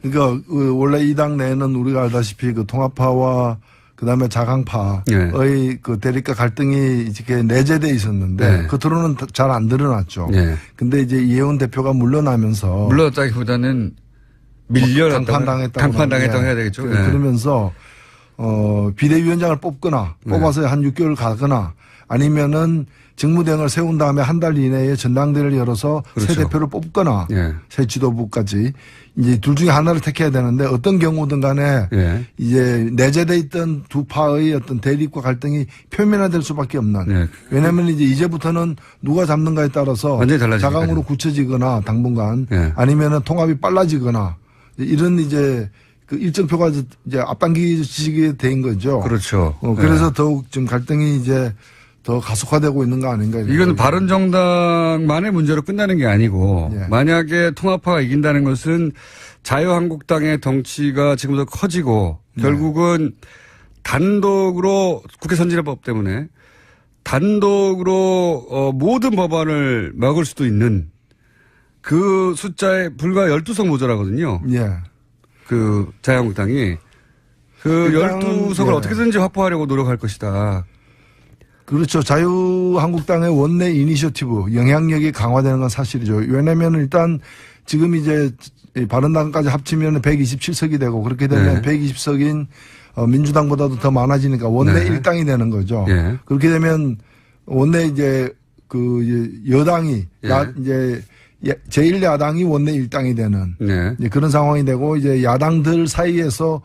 그러니까 원래 이 당 내에는 우리가 알다시피 그 통합파와 그다음에 자강파의 그 대립과 갈등이 이렇게 내재돼 있었는데 겉으로는 잘 안 드러났죠. 근데 이제 이해운 대표가 물러나면서 물러났다기보다는 당판당했다고 해야 되겠죠. 그러면서 비대위원장을 뽑아서 한 6개월 가거나 아니면은 직무대행을 세운 다음에 한 달 이내에 전당대회를 열어서 새 대표를 뽑거나 새 지도부까지 이제 둘 중에 하나를 택해야 되는데 어떤 경우든 간에 이제 내재돼 있던 두 파의 어떤 대립과 갈등이 표면화될 수밖에 없는. 왜냐하면 이제부터는 누가 잡는가에 따라서 자강으로 굳혀지거나 당분간 아니면은 통합이 빨라지거나 이런 이제 그 일정표가 이제 앞당기지게 된 거죠. 그렇죠. 그래서 더욱 좀 갈등이 이제 더 가속화되고 있는 거 아닌가. 이건 바른정당만의 문제로 끝나는 게 아니고 예. 만약에 통합파가 이긴다는 것은 자유한국당의 덩치가 지금도 커지고 결국은 단독으로 국회 선진화법 때문에 단독으로 모든 법안을 막을 수도 있는 그 숫자에 불과 12석 모자라거든요. 예. 그 자유한국당이 그 일단, 12석을 예. 어떻게든지 확보하려고 노력할 것이다. 그렇죠. 자유한국당의 원내 이니셔티브 영향력이 강화되는 건 사실이죠. 왜냐하면 일단 지금 이제 바른당까지 합치면 127석이 되고 그렇게 되면 네. 120석인 민주당보다도 더 많아지니까 원내 네. 1당이 되는 거죠. 예. 그렇게 되면 원내 이제 그 여당이 예. 이제 제1야당이 원내 1당이 되는 네. 이제 그런 상황이 되고 이제 야당들 사이에서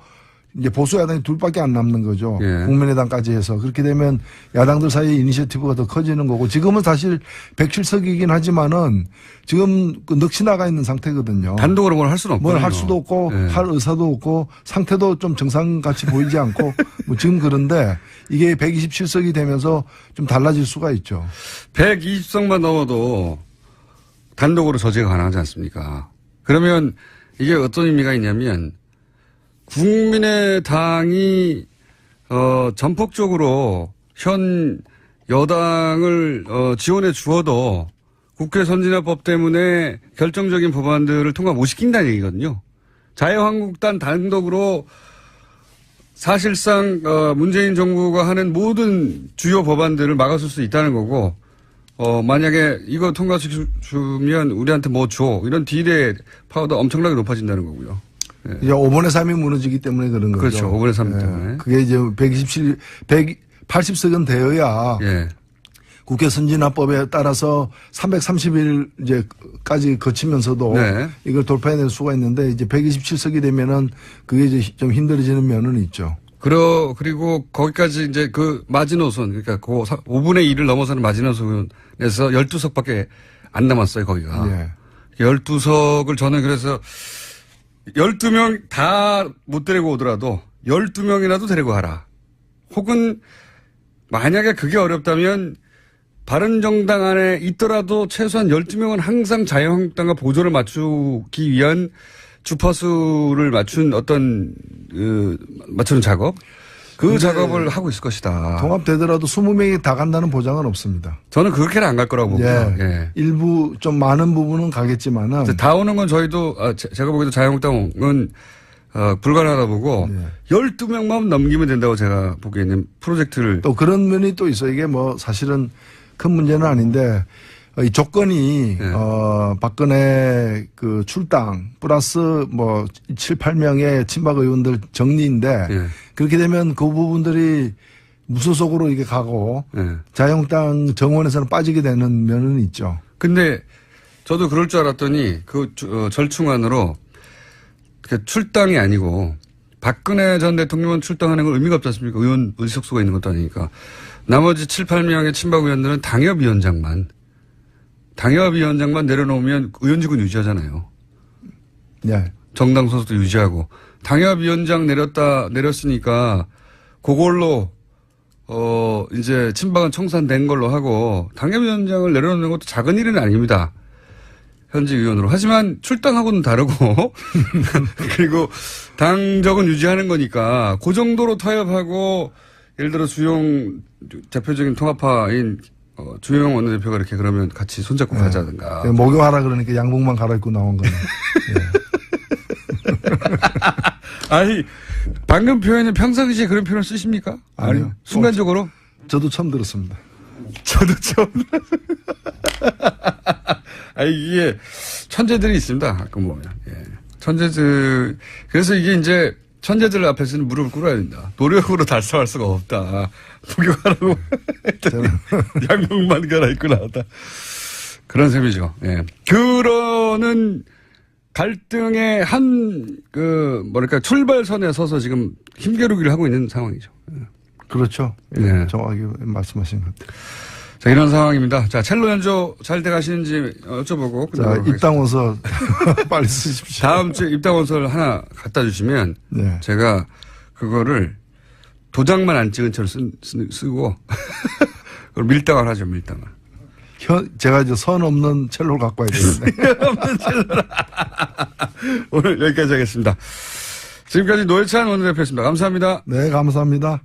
이제 보수 야당이 둘밖에 안 남는 거죠. 예. 국민의당까지 해서 그렇게 되면 야당들 사이의 이니셔티브가 더 커지는 거고 지금은 사실 107석이긴 하지만은 지금 그 넋이 나가 있는 상태거든요. 단독으로 뭘 할 수는 없거든요. 뭘 할 수도 없고 예. 할 의사도 없고 상태도 좀 정상같이 보이지 않고 뭐 지금 그런데 이게 127석이 되면서 좀 달라질 수가 있죠. 120석만 넘어도 단독으로 저지가 가능하지 않습니까? 그러면 이게 어떤 의미가 있냐면 국민의당이 전폭적으로 현 여당을 지원해 주어도 국회 선진화법 때문에 결정적인 법안들을 통과 못 시킨다는 얘기거든요. 자유한국당 단독으로 사실상 문재인 정부가 하는 모든 주요 법안들을 막아설 수 있다는 거고 만약에 이거 통과시키면 우리한테 뭐 줘. 이런 딜의 파워가 엄청나게 높아진다는 거고요. 예. 이제 5분의 3이 무너지기 때문에 그런 거죠. 그렇죠. 5분의 3 때문에. 그게 이제 180석은 되어야 예. 국회 선진화법에 따라서 330일 이제까지 거치면서도 네. 이걸 돌파해낼 수가 있는데 이제 127석이 되면은 그게 이제 좀 힘들어지는 면은 있죠. 그리고 거기까지 이제 그 마지노선, 그러니까 그 5분의 1을 넘어서는 마지노선에서 12석밖에 안 남았어요, 거기가. 예. 12석을 저는 그래서 12명 다 못 데리고 오더라도 12명이라도 데리고 가라. 혹은 만약에 그게 어렵다면 바른정당 안에 있더라도 최소한 12명은 항상 자유한국당과 보조를 맞추기 위한 주파수를 맞춘 어떤 맞추는 작업? 그 작업을 하고 있을 것이다. 통합되더라도 20명이 다 간다는 보장은 없습니다. 저는 그렇게는 안 갈 거라고 보고요. 예. 일부 좀 많은 부분은 가겠지만은 다 오는 건 저희도 제가 보기에도 자유한국당은 불가능하다 보고 12명만 넘기면 된다고 제가 보기에는 프로젝트를 또 그런 면이 또 있어요. 이게 뭐 사실은 큰 문제는 아닌데 이 조건이 박근혜 그 출당 플러스 뭐 7, 8명의 친박 의원들 정리인데 그렇게 되면 그 부분들이 무소속으로 이게 가고 자유한국당 정원에서는 빠지게 되는 면은 있죠. 근데 저도 그럴 줄 알았더니 그 절충안으로 출당이 아니고 박근혜 전 대통령은 출당하는 건 의미가 없지 않습니까? 의원 의석수가 있는 것도 아니니까. 나머지 7, 8명의 친박 의원들은 당협위원장만 내려놓으면 의원직은 유지하잖아요. 네. 정당 소속도 유지하고. 당협위원장 내렸으니까 그걸로 이제 친박은 청산된 걸로 하고 당협위원장을 내려놓는 것도 작은 일은 아닙니다. 현직 의원으로. 하지만 출당하고는 다르고 그리고 당적은 유지하는 거니까 그 정도로 타협하고 예를 들어 주용 대표적인 통합파인 주영 원내대표가 이렇게 그러면 같이 손잡고 가자든가. 목욕하라 그러니까 양복만 갈아입고 나온 거네. 아니 방금 표현은 평상시에 그런 표현을 쓰십니까? 아니요. 순간적으로? 저도 처음 들었습니다. 저도 처음. 이게 천재들이 있습니다. 가끔 보면. 예. 천재들. 그래서 이게 이제 천재들 앞에서는 무릎을 꿇어야 된다. 노력으로 달성할 수가 없다. 목욕하라고 했더니 양복만 갈아입고 나왔다. 그런 셈이죠. 예. 그러는 갈등의 출발선에 서서 지금 힘겨루기를 하고 있는 상황이죠. 예. 그렇죠. 예. 정확하게 말씀하신 것 같아요. 자, 이런 상황입니다. 자, 첼로 연주 잘 돼 가시는지 여쭤보고. 자, 입당원서 빨리 쓰십시오. 다음 주에 입당원서를 하나 갖다 주시면 제가 그거를 도장만 안 찍은 채로 쓰고 그걸 밀당을 하죠, 밀당을. 제가 이제 선 없는 첼로를 갖고 와야 되는데. 없는 첼로라. 오늘 여기까지 하겠습니다. 지금까지 노회찬 원내대표였습니다. 감사합니다. 네, 감사합니다.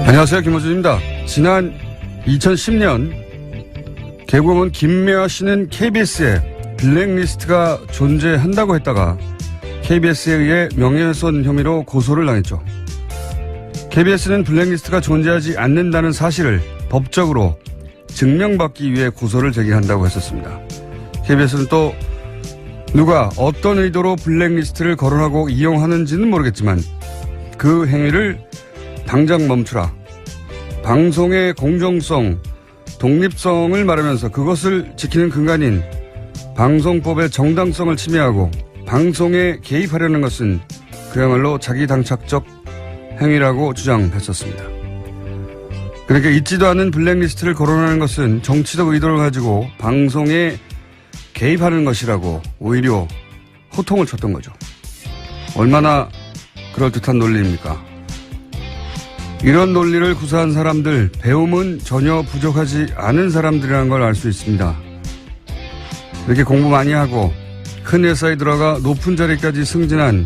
안녕하세요. 김호준입니다. 지난 2010년 개공은 김미화 씨는 KBS에 블랙리스트가 존재한다고 했다가 KBS에 의해 명예훼손 혐의로 고소를 당했죠. KBS는 블랙리스트가 존재하지 않는다는 사실을 법적으로 증명받기 위해 고소를 제기한다고 했었습니다. KBS는 또 누가 어떤 의도로 블랙리스트를 거론하고 이용하는지는 모르겠지만 그 행위를 당장 멈추라. 방송의 공정성, 독립성을 말하면서 그것을 지키는 근간인 방송법의 정당성을 침해하고 방송에 개입하려는 것은 그야말로 자기당착적 행위라고 주장했었습니다. 그러니까 있지도 않은 블랙리스트를 거론하는 것은 정치적 의도를 가지고 방송에 개입하는 것이라고 오히려 호통을 쳤던 거죠. 얼마나 그럴듯한 논리입니까? 이런 논리를 구사한 사람들, 배움은 전혀 부족하지 않은 사람들이라는 걸 알 수 있습니다. 이렇게 공부 많이 하고 큰 회사에 들어가 높은 자리까지 승진한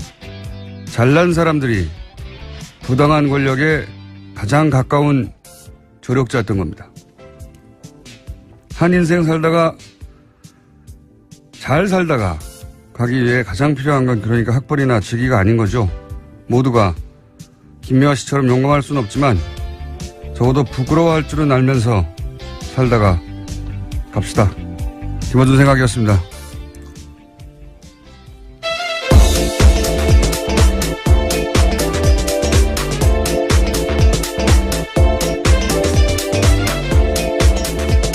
잘난 사람들이 부당한 권력에 가장 가까운 조력자였던 겁니다. 한 인생 잘 살다가 가기 위해 가장 필요한 건 그러니까 학벌이나 직위가 아닌 거죠. 모두가 김미화 씨처럼 용감할 수는 없지만 적어도 부끄러워할 줄은 알면서 살다가 갑시다. 김어준 생각이었습니다.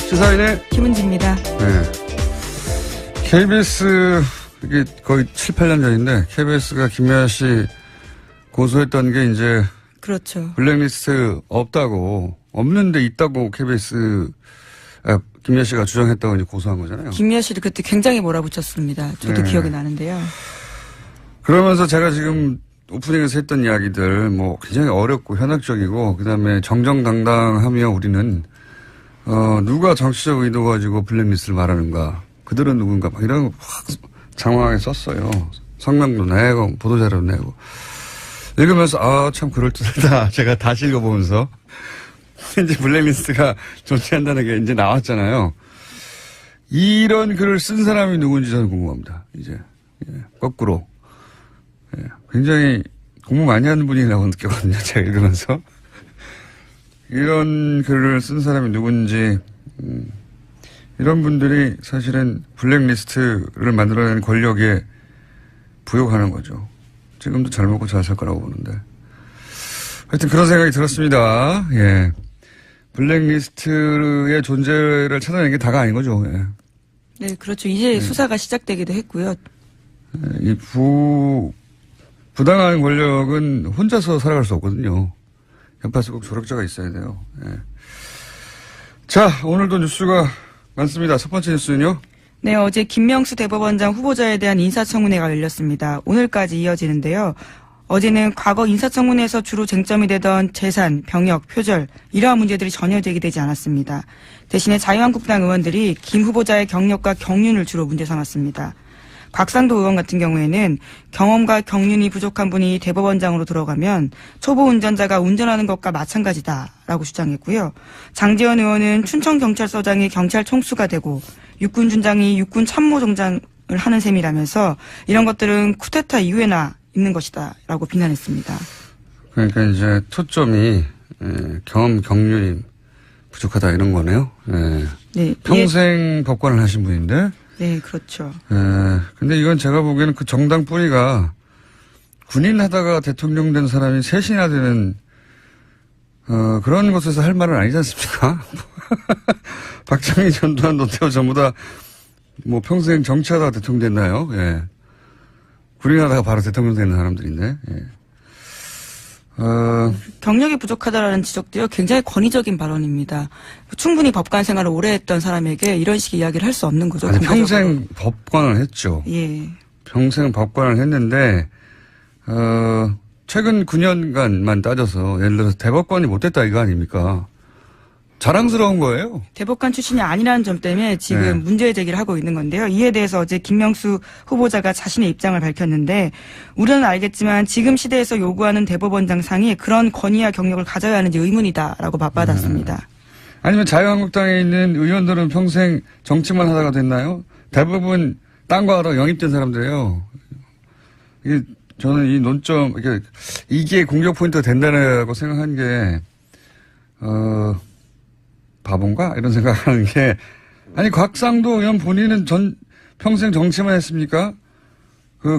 시사인의 김은지입니다. 네. KBS 이게 거의 7, 8년 전인데 KBS가 김미화 씨 고소했던 게 이제 그렇죠. 블랙리스트 없는데 있다고 김미화 씨가 주장했다고 이제 고소한 거잖아요. 김미화 씨를 그때 굉장히 몰아붙였습니다. 저도 네. 기억이 나는데요. 그러면서 제가 지금 오프닝에서 했던 이야기들 뭐 굉장히 어렵고 현학적이고 그다음에 정정당당하며 우리는 누가 정치적 의도 가지고 블랙리스트를 말하는가, 그들은 누군가 막 이런 거 확 장황하게 썼어요. 성명도 내고 보도자료도 내고. 읽으면서 참 그럴듯하다. 제가 다시 읽어보면서 이제 블랙리스트가 존재한다는 게 이제 나왔잖아요. 이런 글을 쓴 사람이 누군지 저는 궁금합니다. 이제 거꾸로 굉장히 공부 많이 하는 분이라고 느꼈거든요. 제가 읽으면서 이런 글을 쓴 사람이 누군지 이런 분들이 사실은 블랙리스트를 만들어내는 권력에 부역하는 거죠. 지금도 잘 먹고 잘 살 거라고 보는데. 하여튼 그런 생각이 들었습니다. 예. 블랙리스트의 존재를 찾아내는 게 다가 아닌 거죠. 예. 네, 그렇죠. 이제 수사가 시작되기도 했고요. 이 부당한 권력은 혼자서 살아갈 수 없거든요. 옆에서 꼭 조력자가 있어야 돼요. 예. 자, 오늘도 뉴스가 많습니다. 첫 번째 뉴스는요. 네, 어제 김명수 대법원장 후보자에 대한 인사청문회가 열렸습니다. 오늘까지 이어지는데요. 어제는 과거 인사청문회에서 주로 쟁점이 되던 재산, 병역, 표절 이러한 문제들이 전혀 제기되지 않았습니다. 대신에 자유한국당 의원들이 김 후보자의 경력과 경륜을 주로 문제 삼았습니다. 곽상도 의원 같은 경우에는 경험과 경륜이 부족한 분이 대법원장으로 들어가면 초보 운전자가 운전하는 것과 마찬가지다라고 주장했고요. 장제원 의원은 춘천경찰서장이 경찰 총수가 되고 육군준장이 육군참모총장을 하는 셈이라면서 이런 것들은 쿠데타 이후에나 있는 것이다라고 비난했습니다. 그러니까 이제 초점이 경험, 경륜이 부족하다 이런 거네요. 네, 평생 법관을 하신 분인데. 네, 그렇죠. 근데 이건 제가 보기에는 그 정당 뿌리가 군인 하다가 대통령 된 사람이 셋이나 되는 그런 곳에서 할 말은 아니지 않습니까? 박정희, 전두환, 노태우 전부 다 뭐 평생 정치하다가 대통령 됐나요? 예. 군인 하다가 바로 대통령 되는 사람들인데. 예. 경력이 부족하다라는 지적도요 굉장히 권위적인 발언입니다. 충분히 법관 생활을 오래 했던 사람에게 이런 식의 이야기를 할 수 없는 거죠. 아니, 공개적으로. 평생 법관을 했죠. 예. 평생 법관을 했는데 최근 9년간만 따져서 예를 들어서 대법관이 못됐다 이거 아닙니까? 자랑스러운 거예요. 대법관 출신이 아니라는 점 때문에 지금 네. 문제 제기를 하고 있는 건데요. 이에 대해서 어제 김명수 후보자가 자신의 입장을 밝혔는데 우려는 알겠지만 지금 시대에서 요구하는 대법원장 상이 그런 권위와 경력을 가져야 하는지 의문이다라고 맞받았습니다. 아니면 자유한국당에 있는 의원들은 평생 정치만 하다가 됐나요? 대부분 딴 거 하러 영입된 사람들이에요. 이게 저는 이 논점 이게 공격 포인트가 된다고 생각한 게 바본가? 이런 생각하는 게, 아니, 곽상도 의원 본인은 평생 정치만 했습니까?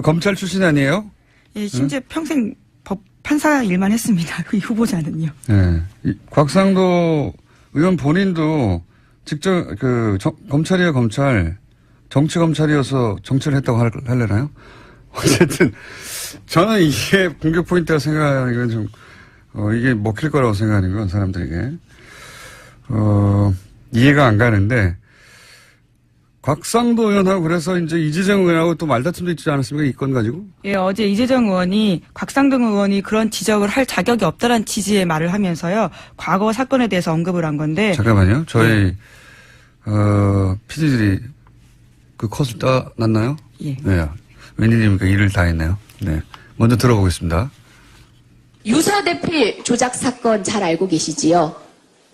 검찰 출신 아니에요? 예, 심지어 평생 판사 일만 했습니다. 이 후보자는요. 네. 곽상도 의원 본인도 직접, 검찰이에요, 검찰. 정치 검찰이어서 정치를 했다고 할래나요? 어쨌든, 저는 이게 공격 포인트라 생각하는 건 좀, 이게 먹힐 거라고 생각하는 건 사람들에게. 이해가 안 가는데, 곽상도 의원하고 그래서 이제 이재정 의원하고 또 말다툼도 있지 않았습니까? 이 건 가지고? 예, 어제 이재정 의원이 곽상도 의원이 그런 지적을 할 자격이 없다는 취지의 말을 하면서요, 과거 사건에 대해서 언급을 한 건데. 잠깐만요. 저희, PD들이 그 컷을 따놨나요? 예. 네. 웬일입니까? 일을 다 했네요. 네. 먼저 들어보겠습니다. 유서대필 조작 사건 잘 알고 계시지요?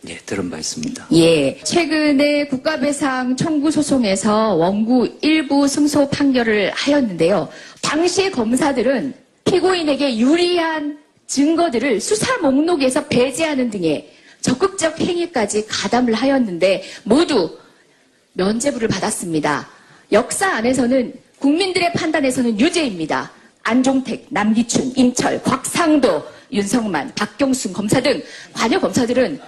예, 들은 바 있습니다. 예. 최근에 국가배상 청구 소송에서 원고 일부 승소 판결을 하였는데요. 당시 검사들은 피고인에게 유리한 증거들을 수사 목록에서 배제하는 등의 적극적 행위까지 가담을 하였는데 모두 면죄부를 받았습니다. 역사 안에서는 국민들의 판단에서는 유죄입니다. 안종택, 남기춘, 임철, 곽상도, 윤석만, 박경순 검사 등 관여 검사들은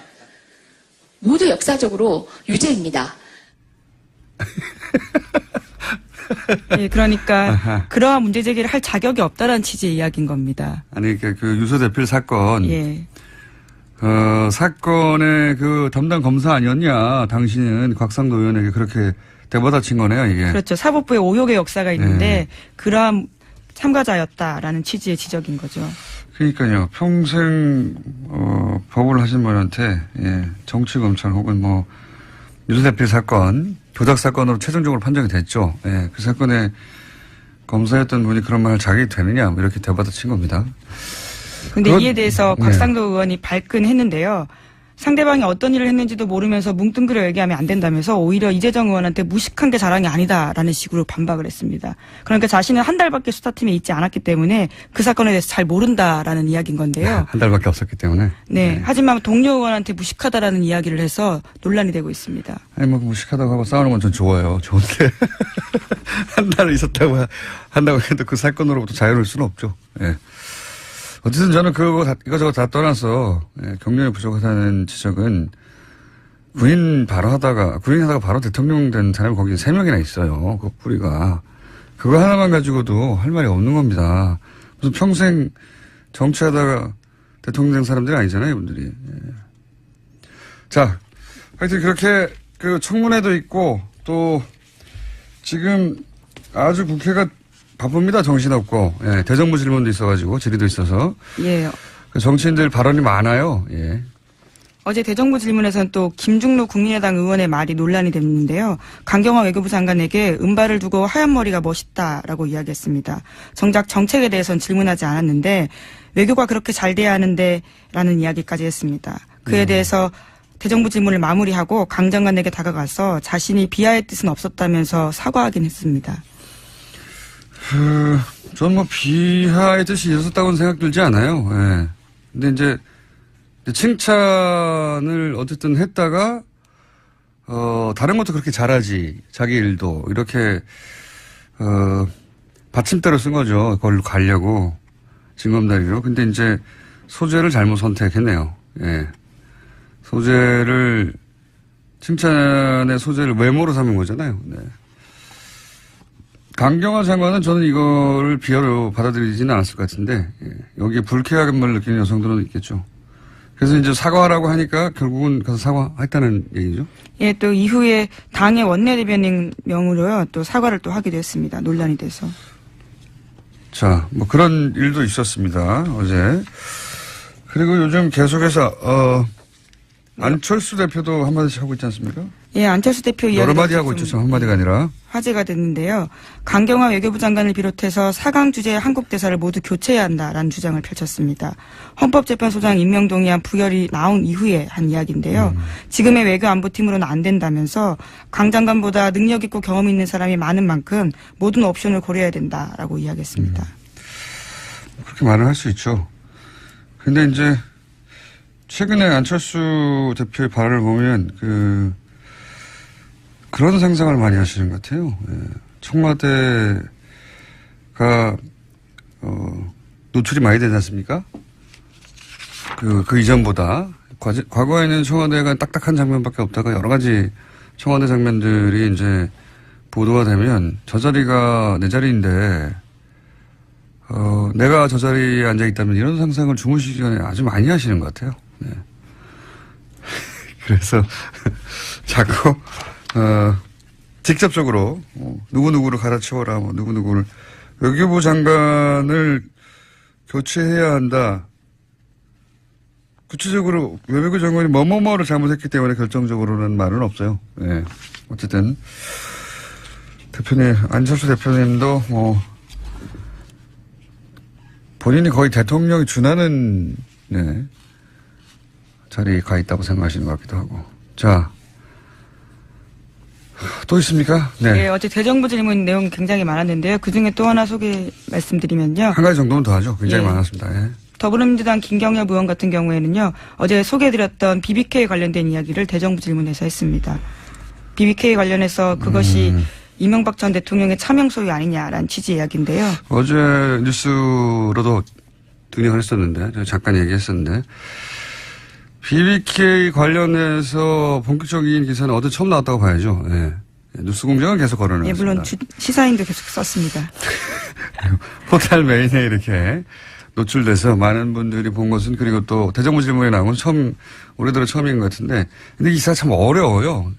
모두 역사적으로 유죄입니다. 예, 그러니까 그러한 문제 제기를 할 자격이 없다라는 취지의 이야기인 겁니다. 아니, 그 유서대필 사건. 예. 사건의 그 담당 검사 아니었냐. 당신은 곽상도 의원에게 그렇게 대받아친 거네요, 이게. 그렇죠. 사법부의 오욕의 역사가 있는데 그러한 참가자였다라는 취지의 지적인 거죠. 그러니까요. 평생 법을 하신 분한테 정치 검찰 혹은 뭐 유서대필 사건, 조작 사건으로 최종적으로 판정이 됐죠. 예, 그 사건에 검사였던 분이 그런 말을 자격이 되느냐 뭐 이렇게 대받아친 겁니다. 그런데 이에 대해서 곽상도 의원이 발끈했는데요. 상대방이 어떤 일을 했는지도 모르면서 뭉뚱그려 얘기하면 안 된다면서 오히려 이재정 의원한테 무식한 게 자랑이 아니다라는 식으로 반박을 했습니다. 그러니까 자신은 한 달밖에 수사팀에 있지 않았기 때문에 그 사건에 대해서 잘 모른다라는 이야기인 건데요. 한 달밖에 없었기 때문에. 네. 하지만 동료 의원한테 무식하다라는 이야기를 해서 논란이 되고 있습니다. 아니 뭐 무식하다고 하고 싸우는 건 전 좋아요. 좋은데 한 달 있었다고 한다고 해도 그 사건으로부터 자유로울 수는 없죠. 예. 어쨌든 저는 이거저거 다 떠나서 경력이 부족하다는 지적은 군인 하다가 바로 대통령 된 사람이 거기 3명이나 있어요. 그 뿌리가. 그거 하나만 가지고도 할 말이 없는 겁니다. 무슨 평생 정치하다가 대통령 된 사람들이 아니잖아요, 이분들이. 자, 하여튼 그렇게 그 청문회도 있고 또 지금 아주 국회가 바쁩니다. 정신없고. 예, 대정부 질문도 있어가지고 질의도 있어서. 예. 정치인들 발언이 많아요. 예. 어제 대정부 질문에서는 또 김중로 국민의당 의원의 말이 논란이 됐는데요. 강경화 외교부 장관에게 은발을 두고 하얀 머리가 멋있다라고 이야기했습니다. 정작 정책에 대해서는 질문하지 않았는데 외교가 그렇게 잘 돼야 하는데 라는 이야기까지 했습니다. 그에 대해서 대정부 질문을 마무리하고 강 장관에게 다가가서 자신이 비하의 뜻은 없었다면서 사과하긴 했습니다. 전 뭐 비하의 뜻이 있었다고는 생각 들지 않아요. 예. 근데 이제 칭찬을 어쨌든 했다가 다른 것도 그렇게 잘하지 자기 일도 이렇게 받침대로 쓴 거죠. 그걸로 가려고 징검다리로. 근데 이제 소재를 잘못 선택했네요. 예. 칭찬의 소재를 외모로 삼은 거잖아요. 네. 강경화 장관은 저는 이거를 비하로 받아들이지는 않았을 것 같은데, 예, 여기에 불쾌함을 느끼는 여성들은 있겠죠. 그래서 이제 사과하라고 하니까 결국은 가서 사과했다는 얘기죠. 예, 또 이후에 당의 원내대변인 명으로요, 또 사과를 또 하기도 했습니다. 논란이 돼서. 자, 뭐 그런 일도 있었습니다. 어제. 그리고 요즘 계속해서, 안철수 대표도 한마디씩 하고 있지 않습니까? 예, 안철수 대표 이야기. 여러 마디 하고 있죠. 저 한마디가 아니라. 화제가 됐는데요. 강경화 외교부 장관을 비롯해서 4강 주재 한국 대사를 모두 교체해야 한다라는 주장을 펼쳤습니다. 헌법재판소장 임명 동의안 부결이 나온 이후에 한 이야기인데요. 지금의 외교안보팀으로는 안 된다면서 강 장관보다 능력 있고 경험 있는 사람이 많은 만큼 모든 옵션을 고려해야 된다라고 이야기했습니다. 그렇게 말을 할 수 있죠. 근데 이제 최근에 안철수 대표의 발언을 보면 그런 상상을 많이 하시는 것 같아요. 예. 청와대가 노출이 많이 되지 않습니까? 그 이전보다 과거에는 청와대가 딱딱한 장면밖에 없다가 여러 가지 청와대 장면들이 이제 보도가 되면 저 자리가 내 자리인데 내가 저 자리에 앉아 있다면 이런 상상을 주무시기 전에 아주 많이 하시는 것 같아요. 네. 그래서 자꾸 직접적으로 누구누구를 갈아치워라, 뭐 누구누구를 외교부 장관을 교체해야 한다. 구체적으로 외교부 장관이 뭐뭐뭐를 잘못했기 때문에 결정적으로는 말은 없어요. 네. 어쨌든 대표님, 안철수 대표님도 본인이 거의 대통령이 준하는 자리에 가 있다고 생각하시는 것 같기도 하고. 자, 또 있습니까? 네. 네, 어제 대정부 질문 내용 굉장히 많았는데요. 그중에 또 하나 소개 말씀드리면요. 한 가지 정도는 더 하죠. 굉장히 예. 많았습니다. 예. 더불어민주당 김경엽 의원 같은 경우에는요. 어제 소개해드렸던 BBK 관련된 이야기를 대정부 질문에서 했습니다. BBK 관련해서 그것이 이명박 전 대통령의 차명 소유 아니냐라는 취지 이야기인데요. 어제 뉴스로도 등장을 했었는데, 제가 잠깐 얘기했었는데, BBK 관련해서 본격적인 기사는 어제 처음 나왔다고 봐야죠. 예. 뉴스 공장은 계속 걸어놨습니다. 예, 물론 시사인도 계속 썼습니다. 포털 메인에 이렇게 노출돼서 많은 분들이 본 것은, 그리고 또 대정부 질문에 나온 건 올해 들어 처음인 것 같은데, 근데 이 기사가 참 어려워요.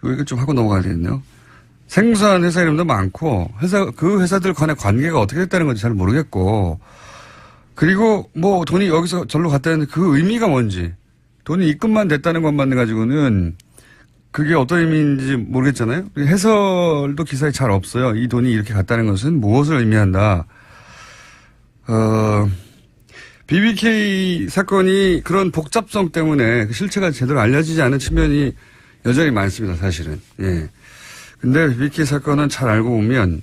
이거 좀 하고 넘어가야 되겠네요. 생소한 회사 이름도 많고, 그 회사들 간의 관계가 어떻게 됐다는 건지 잘 모르겠고, 그리고 뭐 돈이 여기서 절로 갔다는 그 의미가 뭔지, 돈이 입금만 됐다는 것만 가지고는 그게 어떤 의미인지 모르겠잖아요. 해설도 기사에 잘 없어요. 이 돈이 이렇게 갔다는 것은 무엇을 의미한다. BBK 사건이 그런 복잡성 때문에 그 실체가 제대로 알려지지 않은 측면이 여전히 많습니다, 사실은. 예. 근데 BBK 사건은 잘 알고 보면,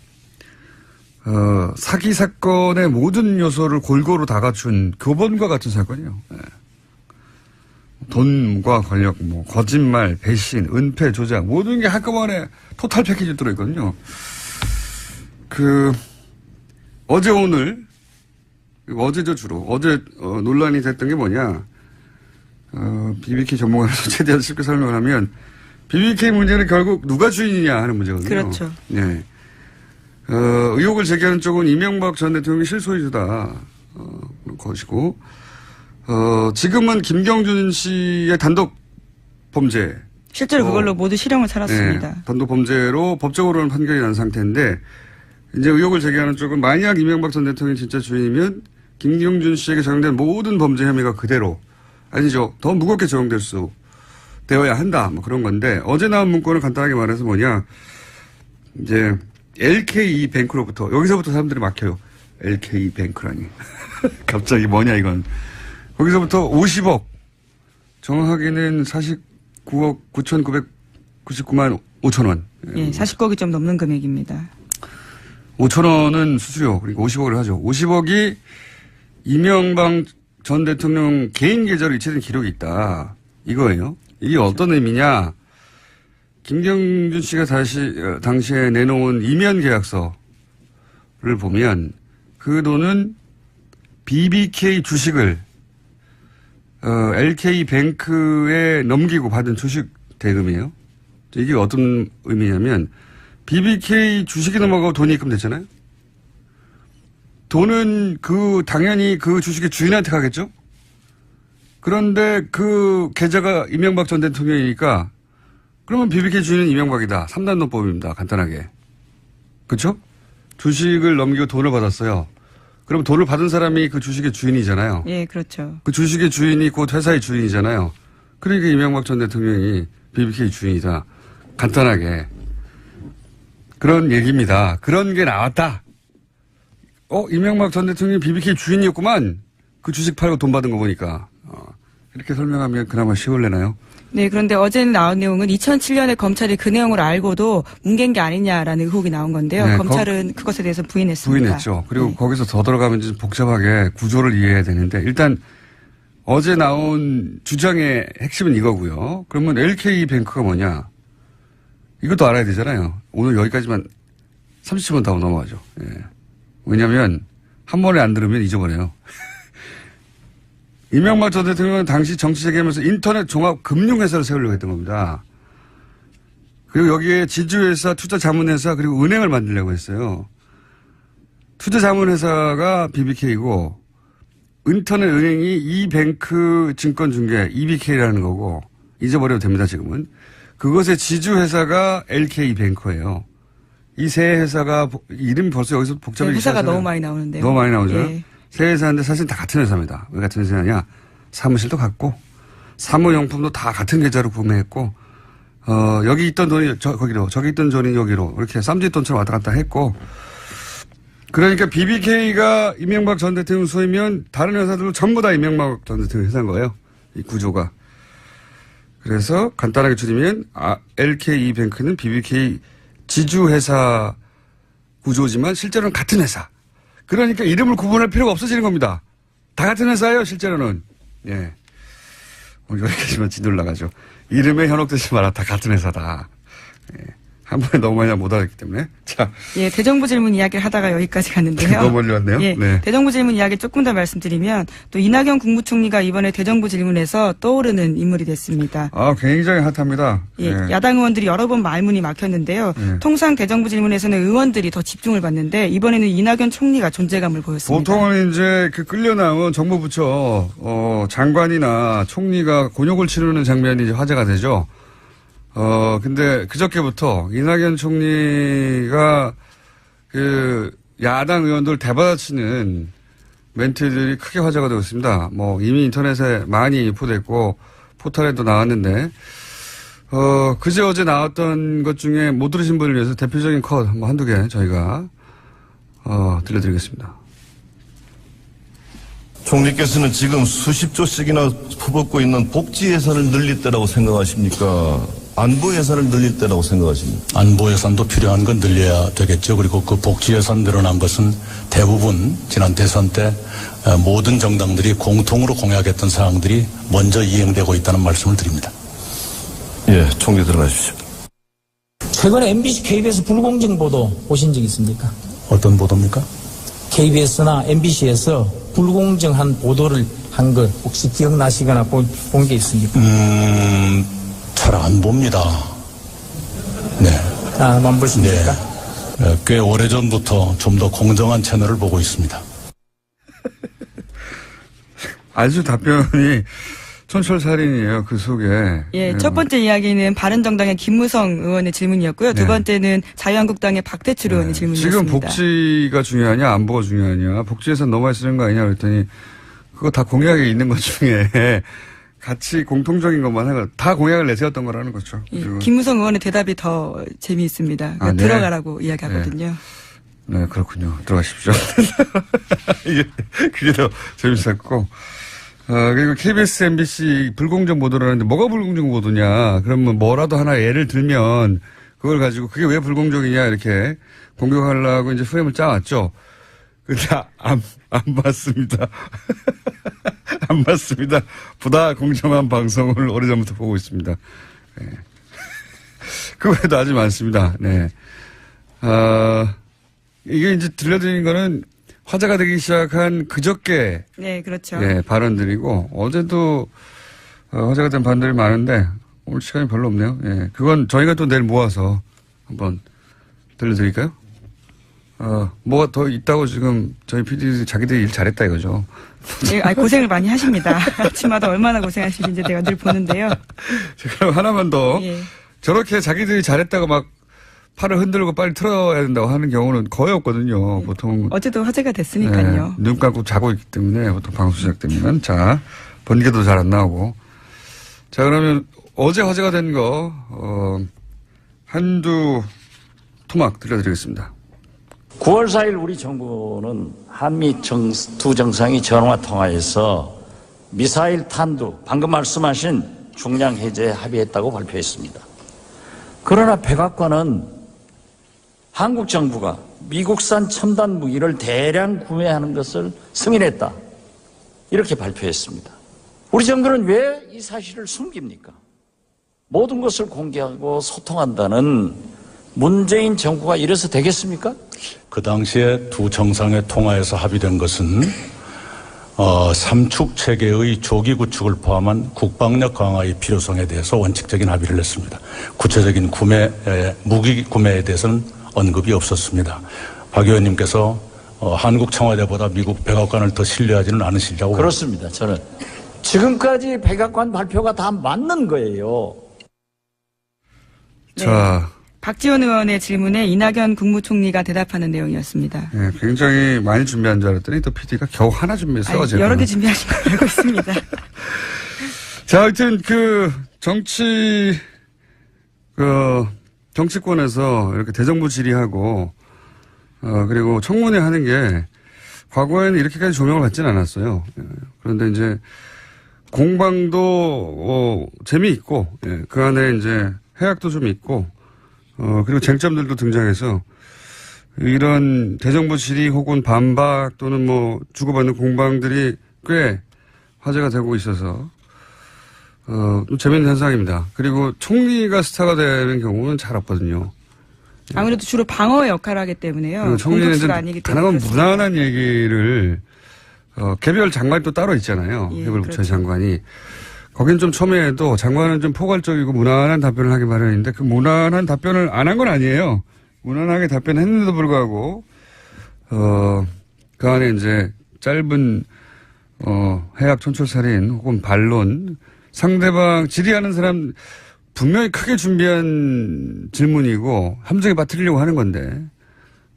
사기 사건의 모든 요소를 골고루 다 갖춘 교본과 같은 사건이에요. 예. 돈과 권력, 뭐, 거짓말, 배신, 은폐, 조작, 모든 게 한꺼번에 토탈 패키지 들어있거든요. 어제 오늘, 어제죠 주로. 어제, 논란이 됐던 게 뭐냐. BBK 전문가로서 최대한 쉽게 설명을 하면, BBK 문제는 결국 누가 주인이냐 하는 문제거든요. 그렇죠. 네. 의혹을 제기하는 쪽은 이명박 전 대통령이 실소유주다. 것이고, 지금은 김경준 씨의 단독 범죄. 실제로 그걸로 모두 실형을 살았습니다. 네, 단독 범죄로 법적으로는 판결이 난 상태인데, 이제 의혹을 제기하는 쪽은 만약 이명박 전 대통령이 진짜 주인이면 김경준 씨에게 적용된 모든 범죄 혐의가 그대로, 아니죠. 더 무겁게 적용될 수 되어야 한다. 뭐 그런 건데, 어제 나온 문건을 간단하게 말해서 뭐냐. 이제 LK 뱅크로부터, 여기서부터 사람들이 막혀요. LK 뱅크라니. 갑자기 뭐냐 이건. 거기서부터 50억, 정확하게는 49억 9,999만 5천 원. 예, 40억이 좀 넘는 금액입니다. 5천 원은 수수료, 그러니까 50억을 하죠. 50억이 이명박 전 대통령 개인 계좌로 이체된 기록이 있다. 이거예요. 이게 어떤 의미냐. 김경준 씨가 당시에 내놓은 이면 계약서를 보면 그 돈은 BBK 주식을 LK뱅크에 넘기고 받은 주식 대금이에요. 이게 어떤 의미냐면 BBK 주식이 넘어가고 돈이 입금됐잖아요. 돈은 당연히 그 주식의 주인한테 가겠죠? 그런데 그 계좌가 이명박 전 대통령이니까 그러면 BBK 주인은 이명박이다. 3단 논법입니다. 간단하게. 그렇죠? 주식을 넘기고 돈을 받았어요. 그럼 돈을 받은 사람이 그 주식의 주인이잖아요. 예, 그렇죠. 그 주식의 주인이 곧 회사의 주인이잖아요. 그러니까 이명박 전 대통령이 BBK 주인이다. 간단하게. 그런 얘기입니다. 그런 게 나왔다. 이명박 전 대통령이 BBK 주인이었구만. 그 주식 팔고 돈 받은 거 보니까. 이렇게 설명하면 그나마 쉬울래나요? 네, 그런데 어제 나온 내용은 2007년에 검찰이 그 내용을 알고도 뭉갠 게 아니냐라는 의혹이 나온 건데요. 네, 검찰은 그것에 대해서 부인했습니다. 부인했죠. 그리고 네. 거기서 더 들어가면 좀 복잡하게 구조를 이해해야 되는데 일단 어제 나온 주장의 핵심은 이거고요. 그러면 LK뱅크가 뭐냐? 이것도 알아야 되잖아요. 오늘 여기까지만 30분 더 넘어가죠. 예. 왜냐하면 한 번에 안 들으면 잊어버려요. 이명박 전 대통령은 당시 정치 재개하면서 인터넷 종합 금융회사를 세우려고 했던 겁니다. 그리고 여기에 지주회사, 투자자문회사, 그리고 은행을 만들려고 했어요. 투자자문회사가 BBK이고 인터넷 은행이 이뱅크 증권중개 EBK라는 거고 잊어버려도 됩니다. 지금은. 그것의 지주회사가 LK뱅크예요. 이 세 회사가 이름이 벌써 여기서 복잡하게 회사가 시작하잖아요. 너무 많이 나오는데요. 너무 많이 나오죠. 예. 세 회사인데 사실 다 같은 회사입니다. 왜 같은 회사냐? 사무실도 같고 사무용품도 다 같은 계좌로 구매했고 여기 있던 돈이 거기로 저기 있던 돈이 여기로 이렇게 쌈짓돈처럼 왔다 갔다 했고 그러니까 BBK가 이명박 전 대통령 소유면 다른 회사들도 전부 다 이명박 전 대통령 회사인 거예요. 이 구조가. 그래서 간단하게 줄이면 LKE뱅크는 BBK 지주회사 구조지만 실제로는 같은 회사. 그러니까 이름을 구분할 필요가 없어지는 겁니다. 다 같은 회사예요, 실제로는. 예. 오늘 여기까지만 진도를 나가죠. 이름에 현혹되지 마라. 다 같은 회사다. 예. 한 번에 너무 많이 못 알았기 때문에. 자. 예, 대정부 질문 이야기를 하다가 여기까지 갔는데요. 너무 멀리 왔네요. 예, 네. 대정부 질문 이야기 조금 더 말씀드리면 또 이낙연 국무총리가 이번에 대정부 질문에서 떠오르는 인물이 됐습니다. 굉장히 핫합니다. 예, 예. 야당 의원들이 여러 번 말문이 막혔는데요. 예. 통상 대정부 질문에서는 의원들이 더 집중을 받는데 이번에는 이낙연 총리가 존재감을 보였습니다. 보통은 이제 끌려 나온 정부 부처 장관이나 총리가 곤욕을 치르는 장면이 이제 화제가 되죠. 근데 그저께부터 이낙연 총리가 야당 의원들 대받아치는 멘트들이 크게 화제가 되고 있습니다. 이미 인터넷에 많이 유포됐고 포털에도 나왔는데, 그제 어제 나왔던 것 중에 못 들으신 분을 위해서 대표적인 컷 한두 개 저희가, 들려드리겠습니다. 총리께서는 지금 수십조씩이나 퍼붓고 있는 복지 예산을 늘릴 때라고 생각하십니까? 안보 예산을 늘릴 때라고 생각하십니까? 안보 예산도 필요한 건 늘려야 되겠죠. 그리고 그 복지 예산 늘어난 것은 대부분 지난 대선 때 모든 정당들이 공통으로 공약했던 사항들이 먼저 이행되고 있다는 말씀을 드립니다. 예, 총리 들어가십시오. 최근에 MBC, KBS 불공정 보도 보신 적 있습니까? 어떤 보도입니까? KBS나 MBC에서 불공정한 보도를 한 걸 혹시 기억나시거나 본 게 있습니까? 잘 안 봅니다. 네. 안 보십니까? 네. 꽤 오래전부터 좀 더 공정한 채널을 보고 있습니다. 아주 답변이 촌철살인이에요. 그 속에. 예, 첫 번째 이야기는 바른정당의 김무성 의원의 질문이었고요. 두 네. 번째는 자유한국당의 박대출 의원의 질문이었습니다. 지금 복지가 중요하냐, 안보가 중요하냐, 복지에서 너무 많이 쓰는 거 아니냐 그랬더니 그거 다 공약에 있는 것 중에 같이 공통적인 것만 해가 다 공약을 내세웠던 거라는 거죠. 예, 김무성 의원의 대답이 더 재미있습니다. 그러니까 네. 들어가라고 이야기하거든요. 네, 그렇군요. 들어가십시오. 그게 더 재밌었고. 그리고 KBS, MBC 불공정 보도를 하는데 뭐가 불공정 보도냐. 그러면 뭐라도 하나 예를 들면 그걸 가지고 그게 왜 불공정이냐 이렇게 공격하려고 이제 프레임을 짜왔죠. 근데 안 봤습니다. 안 봤습니다. 보다 공정한 방송을 오래전부터 보고 있습니다. 네. 그 외에도 아주 많습니다. 네. 이게 이제 들려드리는 거는 화제가 되기 시작한 그저께. 네, 그렇죠. 네, 발언들이고, 어제도, 화제가 된 발언들이 많은데, 오늘 시간이 별로 없네요. 예. 그건 저희가 또 내일 모아서 한번 들려드릴까요? 뭐가 더 있다고 지금 저희 PD들이 자기들이 일 잘했다 이거죠. 예, 고생을 많이 하십니다. 아침마다 얼마나 고생하시는지 제가 늘 보는데요. 그럼 하나만 더. 예. 저렇게 자기들이 잘했다고 막 팔을 흔들고 빨리 틀어야 된다고 하는 경우는 거의 없거든요. 보통. 어제도 화제가 됐으니까요. 네, 눈 감고 자고 있기 때문에 보통 방송 시작되면. 자, 번개도 잘 안 나오고. 자, 그러면 어제 화제가 된 거, 한두 토막 들려드리겠습니다. 9월 4일 우리 정부는 한미 두 정상이 전화 통화에서 미사일 탄두, 방금 말씀하신 중량 해제에 합의했다고 발표했습니다. 그러나 백악관은 한국 정부가 미국산 첨단 무기를 대량 구매하는 것을 승인했다. 이렇게 발표했습니다. 우리 정부는 왜 이 사실을 숨깁니까? 모든 것을 공개하고 소통한다는 문재인 정부가 이래서 되겠습니까? 그 당시에 두 정상의 통화에서 합의된 것은 삼축 체계의 조기 구축을 포함한 국방력 강화의 필요성에 대해서 원칙적인 합의를 했습니다. 구체적인 무기 구매에 대해서는 언급이 없었습니다. 박 의원님께서 한국 청와대보다 미국 백악관을 더 신뢰하지는 않으시리라고. 그렇습니다. 저는 지금까지 백악관 발표가 다 맞는 거예요. 네. 자. 박지원 의원의 질문에 이낙연 국무총리가 대답하는 내용이었습니다. 네, 굉장히 많이 준비한 줄 알았더니 또 PD가 겨우 하나 준비했어. 어제. 여러 개 준비하신 걸 알고 있습니다. 자, 하여튼 정치권에서 이렇게 대정부 질의하고 그리고 청문회 하는 게 과거에는 이렇게까지 조명을 받지는 않았어요. 그런데 이제 공방도 재미있고 그 안에 이제 해악도 좀 있고 그리고 쟁점들도 등장해서 이런 대정부 질의 혹은 반박 또는 뭐 주고받는 공방들이 꽤 화제가 되고 있어서 좀 재밌는 현상입니다. 그리고 총리가 스타가 되는 경우는 잘 없거든요. 아무래도 주로 방어의 역할을 하기 때문에요. 총리는 아니기 때문에 단하건 무난한 얘기를 개별 장관이 또 따로 있잖아요. 예, 개별 부처 그렇죠. 장관이. 거긴 좀 첨예해도 장관은 좀 포괄적이고 무난한 답변을 하기 마련인데 그 무난한 답변을 안 한 건 아니에요. 무난하게 답변했는데도 불구하고 그 안에 이제 짧은 해악 촌철살인 혹은 반론 상대방 질의하는 사람 분명히 크게 준비한 질문이고 함정에 빠뜨리려고 하는 건데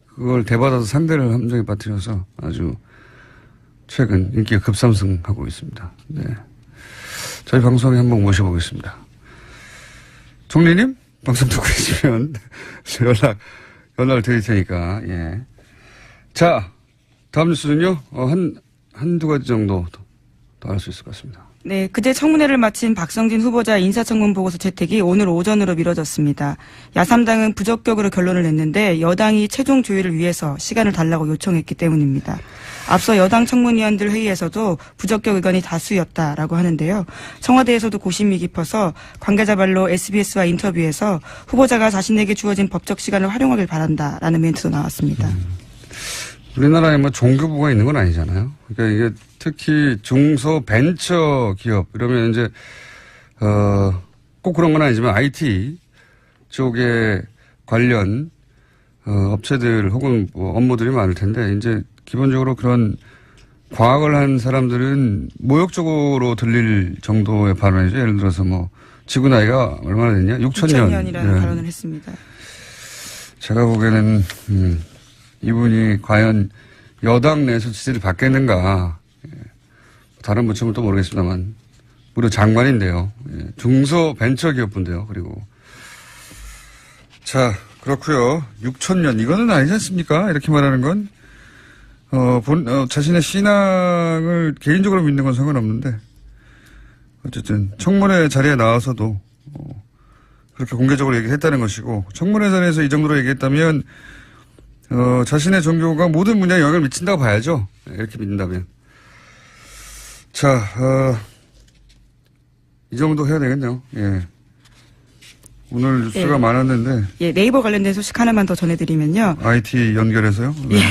그걸 대받아서 상대를 함정에 빠뜨려서 아주 최근 인기가 급상승하고 있습니다. 네. 저희 방송에 한번 모셔보겠습니다. 총리님? 방송 듣고 계시면 연락을 드릴 테니까, 예. 자, 다음 뉴스는요, 한두 가지 정도 더 할 수 있을 것 같습니다. 네, 그제 청문회를 마친 박성진 후보자 인사청문 보고서 채택이 오늘 오전으로 미뤄졌습니다. 야3당은 부적격으로 결론을 냈는데 여당이 최종 조율을 위해서 시간을 달라고 요청했기 때문입니다. 앞서 여당 청문위원들 회의에서도 부적격 의견이 다수였다라고 하는데요. 청와대에서도 고심이 깊어서 관계자 말로 SBS와 인터뷰에서 후보자가 자신에게 주어진 법적 시간을 활용하길 바란다라는 멘트도 나왔습니다. 우리나라에 뭐 종교부가 있는 건 아니잖아요. 그러니까 이게 특히 중소 벤처 기업 이러면 이제 꼭 그런 건 아니지만 IT 쪽에 관련 업체들 혹은 뭐 업무들이 많을 텐데 이제 기본적으로 그런 과학을 한 사람들은 모욕적으로 들릴 정도의 발언이죠. 예를 들어서 뭐 지구 나이가 얼마나 됐냐? 6,000년이라는 발언을 했습니다. 제가 보기에는 이분이 과연 여당 내에서 지지를 받겠는가. 다른 부처는 또 모르겠습니다만 무려 장관인데요. 중소벤처기업부인데요. 그리고 자 그렇고요. 6,000년 이거는 아니지 않습니까? 이렇게 말하는 건 자신의 신앙을 개인적으로 믿는 건 상관없는데 어쨌든 청문회 자리에 나와서도 그렇게 공개적으로 얘기했다는 것이고 청문회 자리에서 이 정도로 얘기했다면 자신의 종교가 모든 분야에 영향을 미친다고 봐야죠. 이렇게 믿는다면. 자, 이 정도 해야 되겠네요. 예. 오늘 뉴스가 많았는데. 예, 네이버 관련된 소식 하나만 더 전해드리면요. IT 연결해서요? 네. 예.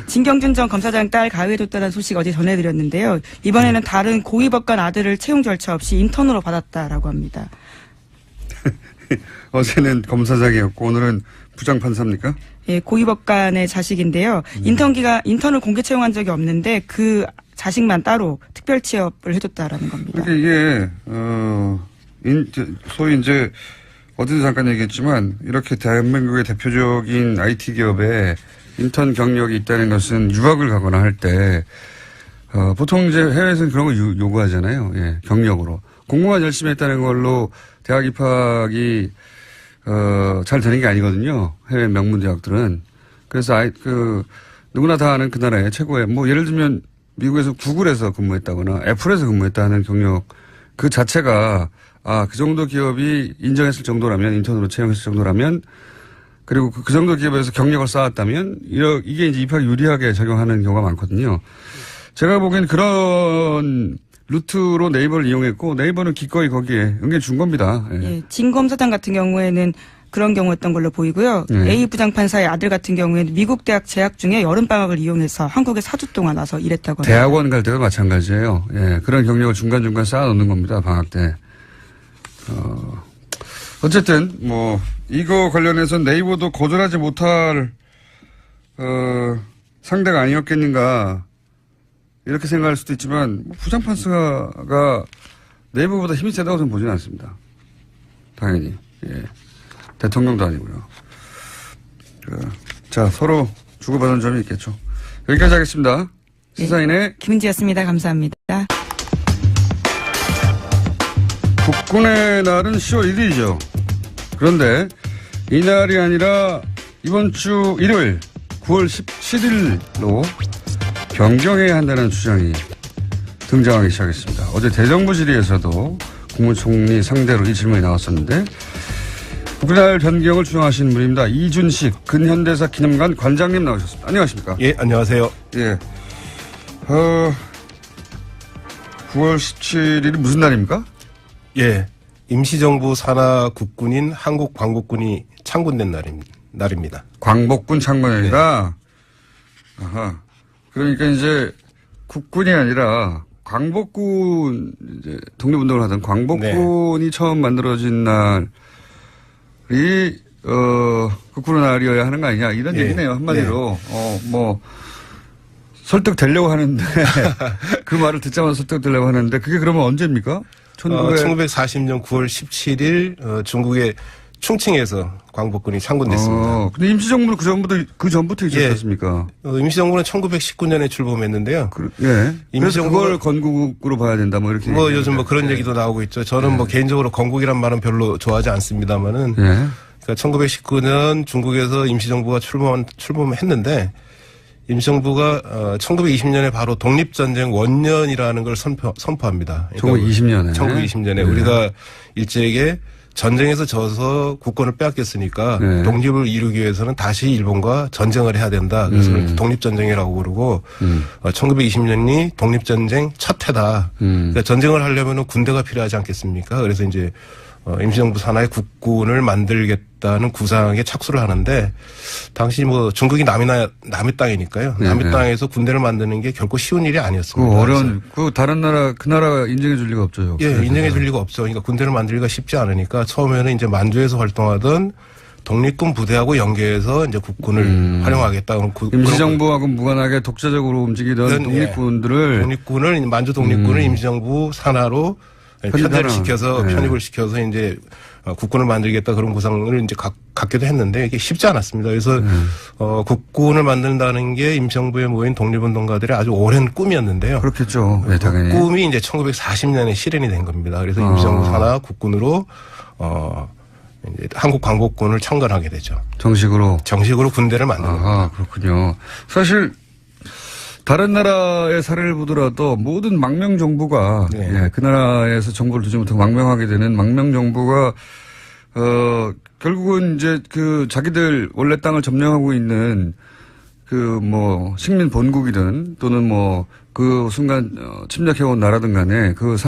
진경준 전 검사장 딸 가해줬다는 소식 어제 전해드렸는데요. 이번에는 다른 고위법관 아들을 채용 절차 없이 인턴으로 받았다라고 합니다. 어제는 검사장이었고 오늘은 부장판사입니까? 예, 고위법관의 자식인데요. 인턴을 공개 채용한 적이 없는데 그 자식만 따로 특별 취업을 해줬다라는 겁니다. 그러니까 이게 소위 이제 어제도 잠깐 얘기했지만 이렇게 대한민국의 대표적인 IT 기업에 인턴 경력이 있다는 것은 유학을 가거나 할 때 보통 이제 해외에서는 그런 거 요구하잖아요. 예, 경력으로 공부만 열심히 했다는 걸로 대학 입학이 잘 되는 게 아니거든요. 해외 명문 대학들은. 그래서 누구나 다 아는 그 나라의 최고의 뭐 예를 들면 미국에서 구글에서 근무했다거나 애플에서 근무했다는 경력 그 자체가 그 정도 기업이 인정했을 정도라면 인턴으로 채용했을 정도라면 그리고 그 정도 기업에서 경력을 쌓았다면 이게 이제 입학 유리하게 적용하는 경우가 많거든요. 제가 보기엔 그런 루트로 네이버를 이용했고 네이버는 기꺼이 거기에 응해준 겁니다. 예. 예, 진검사장 같은 경우에는 그런 경우였던 걸로 보이고요. A 부장판사의 아들 같은 경우에는 미국 대학 재학 중에 여름방학을 이용해서 한국에 4주 동안 와서 일했다고 합니다. 대학원 갈 때도 마찬가지예요. 예, 그런 경력을 중간중간 쌓아놓는 겁니다. 방학 때. 어쨌든 뭐 이거 관련해서 네이버도 거절하지 못할 상대가 아니었겠는가 이렇게 생각할 수도 있지만 부장판사가 네이버보다 힘이 세다고 저는 보지는 않습니다. 당연히. 예. 대통령도 아니고요. 자, 서로 주고받은 점이 있겠죠. 여기까지 하겠습니다. 시사인의 김은지였습니다. 감사합니다. 국군의 날은 10월 1일이죠. 그런데 이날이 아니라 이번 주 일요일 9월 17일로 변경해야 한다는 주장이 등장하기 시작했습니다. 어제 대정부 질의에서도 국무총리 상대로 이 질문이 나왔었는데 국군의 변경을 주장하시는 분입니다. 이준식 근현대사 기념관 관장님 나오셨습니다. 안녕하십니까? 예, 안녕하세요. 예. 9월 17일이 무슨 날입니까? 예, 임시정부 산하 국군인 한국광복군이 창군된 날입니다. 광복군 창건이라. 아하. 그러니까 이제 국군이 아니라 광복군 이제 독립운동을 하던 광복군이 처음 만들어진 날이 국군의 날이어야 하는 거 아니냐 이런 얘기네요 한마디로. 뭐 설득되려고 하는데 그 말을 듣자마자 설득되려고 하는데 그게 그러면 언제입니까? 1940년 9월 17일 중국의 충칭에서 광복군이 창군됐습니다. 근데 임시정부는 그 전부터 있었지 않습니까? 임시정부는 1919년에 출범했는데요. 그래서 그걸 건국으로 봐야 된다 뭐 이렇게. 뭐 요즘 뭐 그런 얘기도 나오고 있죠. 저는 뭐 개인적으로 건국이란 말은 별로 좋아하지 않습니다만은. 그러니까 1919년 중국에서 임시정부가 출범했는데 임시정부가 1920년에 바로 독립전쟁 원년이라는 걸 선포합니다. 그러니까 1920년에 우리가 일제에게 전쟁에서 져서 국권을 빼앗겼으니까 독립을 이루기 위해서는 다시 일본과 전쟁을 해야 된다. 그래서 독립전쟁이라고 그러고 1920년이 독립전쟁 첫 해다. 그러니까 전쟁을 하려면 군대가 필요하지 않겠습니까? 그래서 이제 임시정부 산하의 국군을 만들겠다는 구상에 착수를 하는데 당시 뭐 중국이 남의 땅이니까요. 남의 땅에서 군대를 만드는 게 결코 쉬운 일이 아니었습니다. 다른 나라 그 나라가 인정해 줄 리가 없죠. 예, 인정해 줄 리가 없죠. 그러니까 군대를 만들기가 쉽지 않으니까 처음에는 이제 만주에서 활동하던 독립군 부대하고 연계해서 이제 국군을 활용하겠다. 임시정부하고 무관하게 독자적으로 움직이던 독립군을 만주 독립군을 임시정부 산하로 편입을 시켜서 이제 국군을 만들겠다 그런 구상을 이제 갖기도 했는데 이게 쉽지 않았습니다. 그래서 국군을 만든다는 게 임시정부에 모인 독립운동가들의 아주 오랜 꿈이었는데요. 그렇겠죠. 네, 당연히. 꿈이 이제 1940년에 실현이 된 겁니다. 그래서 임시정부 산하 국군으로 이제 한국 광복군을 창건하게 되죠. 정식으로 군대를 만든 겁니다. 그렇군요. 사실 다른 나라의 사례를 보더라도 모든 망명 정부가 그 나라에서 정부를 두지 못하고 망명하게 되는 망명 정부가 결국은 이제 그 자기들 원래 땅을 점령하고 있는 그 뭐 식민 본국이든 또는 뭐 그 순간 침략해온 나라든 간에 그